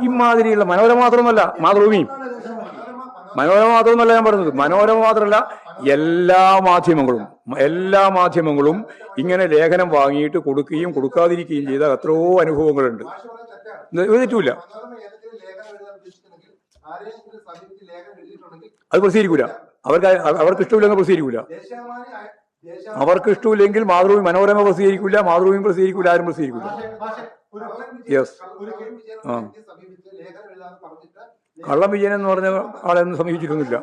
A: ഇമാതിരിയുള്ള മനോരമ മാത്രമൊന്നുമല്ല, മനോരമ മാത്രമല്ല ഞാൻ പറഞ്ഞത്. മനോരമ മാത്രമല്ല, എല്ലാ മാധ്യമങ്ങളും ഇങ്ങനെ ലേഖനം വാങ്ങിയിട്ട് കൊടുക്കുകയും കൊടുക്കാതിരിക്കുകയും ചെയ്ത എത്രയോ അനുഭവങ്ങളുണ്ട്. തെറ്റുമില്ല. അത് പ്രസിദ്ധീകരിക്കൂല. അവർക്ക് ഇഷ്ടമില്ലെങ്കിൽ പ്രസിദ്ധീകരിക്കൂല. അവർക്ക് ഇഷ്ടമില്ലെങ്കിൽ മനോരമ പ്രസിദ്ധീകരിക്കൂല, മാതൃഭൂമി പ്രസിദ്ധീകരിക്കൂല, ആരും പ്രസിദ്ധീകരിക്കൂല. യെസ്. കള്ളം വിജയൻ എന്ന് പറഞ്ഞ ആളെയൊന്നും സമീപിച്ചിട്ടൊന്നുമില്ല.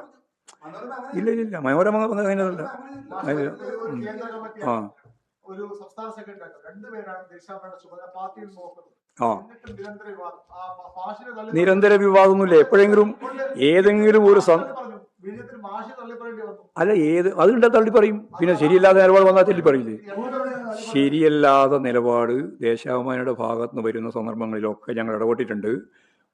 A: ഇല്ല, മനോരമ അതിനല്ല.
B: ഒരു സംസ്ഥാന സെക്രട്ടറി രണ്ടുപേരാണ് ദേശാഭിമാനിയുടെ ചുമതല പാർട്ടിയിൽ നോക്കുന്നത്.
A: നിരന്തര വിവാദമൊന്നുമില്ല. എപ്പോഴെങ്കിലും ഏതെങ്കിലും ഒരു അല്ല, അതുണ്ടാ തള്ളിപ്പറയും. പിന്നെ ശരിയല്ലാത്ത നിലപാട് വന്നാൽ തള്ളിപ്പറയില്ലേ? ശരിയല്ലാത്ത നിലപാട് ദേശാഭിമാനിയുടെ ഭാഗത്ത് നിന്ന് വരുന്ന സന്ദർഭങ്ങളിലൊക്കെ ഞങ്ങൾ ഇടപെട്ടിട്ടുണ്ട്.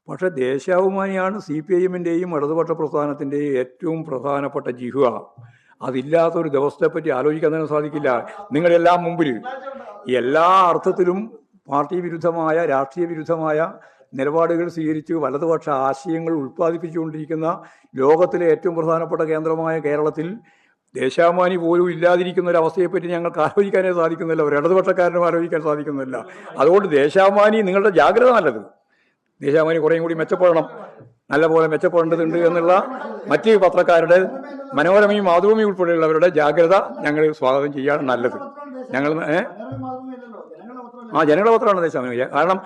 A: പക്ഷെ ദേശാഭിമാനിയാണ് CPIM-ന്റെയും ഇടതുപക്ഷ പ്രസ്ഥാനത്തിൻ്റെയും ഏറ്റവും പ്രധാനപ്പെട്ട ജിഹ്വ. അതില്ലാത്തൊരു ദിവസത്തെപ്പറ്റി ആലോചിക്കാൻ തന്നെ സാധിക്കില്ല. നിങ്ങളെല്ലാം മുമ്പിൽ എല്ലാ അർത്ഥത്തിലും പാർട്ടി വിരുദ്ധമായ, രാഷ്ട്രീയ വിരുദ്ധമായ നിലപാടുകൾ സ്വീകരിച്ച് വലതുപക്ഷ ആശയങ്ങൾ ഉൽപ്പാദിപ്പിച്ചുകൊണ്ടിരിക്കുന്ന ലോകത്തിലെ ഏറ്റവും പ്രധാനപ്പെട്ട കേന്ദ്രമായ കേരളത്തിൽ ദേശാഭിമാനി പോലും ഇല്ലാതിരിക്കുന്ന ഒരു അവസ്ഥയെപ്പറ്റി ഞങ്ങൾക്ക് ആലോചിക്കാനേ സാധിക്കുന്നില്ല, ഒരു ഇടതുപക്ഷക്കാരനും ആലോചിക്കാൻ സാധിക്കുന്നില്ല. അതുകൊണ്ട് ദേശാഭിമാനി നിങ്ങളുടെ ജാഗ്രത നല്ലത്. ദേശാഭിമാനി കുറേയും കൂടി മെച്ചപ്പെടണം, നല്ലപോലെ മെച്ചപ്പെടേണ്ടതുണ്ട് എന്നുള്ള മറ്റ് പത്രക്കാരുടെ, മനോരമയും മാതൃഭൂമി ഉൾപ്പെടെയുള്ളവരുടെ ജാഗ്രത ഞങ്ങൾ സ്വാഗതം ചെയ്യാണ് നല്ലത്. ഞങ്ങൾ ജനങ്ങളുടെ പത്രമാണ് ദേശാഭിമാനി. കാരണം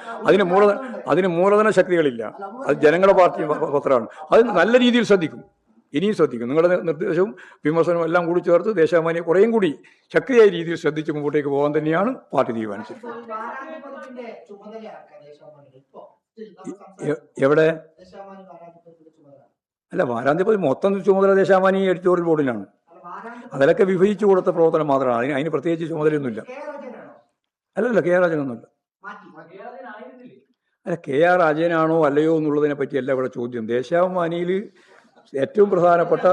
A: അതിന് മൂലധന ശക്തികളില്ല, അത് ജനങ്ങളുടെ പാർട്ടി പത്രമാണ്. അത് നല്ല രീതിയിൽ ശ്രദ്ധിക്കും, ഇനിയും ശ്രദ്ധിക്കും. നിങ്ങളുടെ നിർദ്ദേശവും വിമർശനവും എല്ലാം കൂടി ചേർത്ത് ദേശാഭിമാനിയെ കുറേയും കൂടി ശക്തിയായ രീതിയിൽ ശ്രദ്ധിച്ച് മുമ്പോട്ടേക്ക് പോകാൻ തന്നെയാണ് പാർട്ടി തീരുമാനിച്ചത്. എവിടെ? അല്ല, വാരാന്ത്യപതി മൊത്തം ചുമതല ദേശാഭിമാനി എഡിറ്റോറിയൽ ബോർഡിനാണ്. അതിലൊക്കെ വിഭജിച്ചു കൊടുത്ത പ്രവർത്തനം മാത്രമാണ്, അതിന് പ്രത്യേകിച്ച് ചുമതലയൊന്നുമില്ല. അല്ലല്ല, കെ ആർ രാജനൊന്നുമില്ല. അല്ല, കെ ആർ രാജനാണോ അല്ലയോ എന്നുള്ളതിനെ പറ്റിയല്ല ഇവിടെ ചോദ്യം. ദേശാഭിമാനിയിൽ ഏറ്റവും പ്രധാനപ്പെട്ട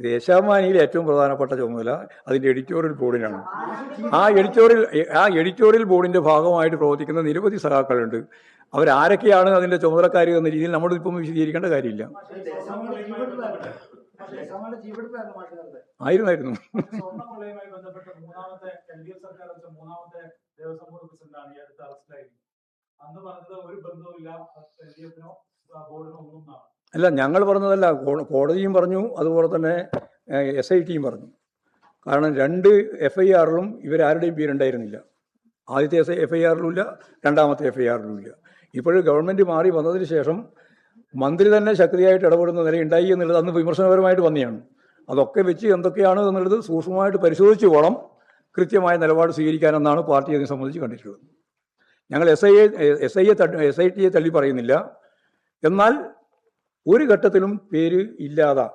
A: ദേശാഭിമാനിയിൽ ഏറ്റവും പ്രധാനപ്പെട്ട ചുമതല അതിൻ്റെ എഡിറ്റോറിയൽ ബോർഡിനാണ്. ആ എഡിറ്റോറിയൽ ബോർഡിൻ്റെ ഭാഗമായിട്ട് പ്രവർത്തിക്കുന്ന നിരവധി സഖാക്കളുണ്ട്. അവരാരൊക്കെയാണ് അതിൻ്റെ ചുമതലക്കാർ എന്ന രീതിയിൽ നമ്മളിപ്പം വിശദീകരിക്കേണ്ട കാര്യമില്ല. ആയിരുന്നു. അല്ല, ഞങ്ങൾ പറഞ്ഞതല്ല, കോടതിയും പറഞ്ഞു, അതുപോലെ തന്നെ SITയും പറഞ്ഞു. കാരണം 2 FIRലും ഇവരാരുടെയും പേരുണ്ടായിരുന്നില്ല. ആദ്യത്തെ FIRലും ഇല്ല, രണ്ടാമത്തെ FIRലും ഇല്ല. ഇപ്പോഴും ഗവൺമെൻറ് മാറി വന്നതിന് ശേഷം മന്ത്രി തന്നെ ശക്തിയായിട്ട് ഇടപെടുന്ന നിലയുണ്ടായി എന്നുള്ളത് അന്ന് വിമർശനപരമായിട്ട് വന്നെയാണ്. അതൊക്കെ വെച്ച് എന്തൊക്കെയാണ് എന്നുള്ളത് സൂക്ഷ്മമായിട്ട് പരിശോധിച്ച് വേണം കൃത്യമായ നിലപാട് സ്വീകരിക്കാനെന്നാണ് പാർട്ടി അതിനെ സംബന്ധിച്ച് കണ്ടിട്ടുള്ളത്. ഞങ്ങൾ SITയെ തള്ളി പറയുന്നില്ല. എന്നാൽ ഒരു ഘട്ടത്തിലും പേര് ഇല്ലാതെ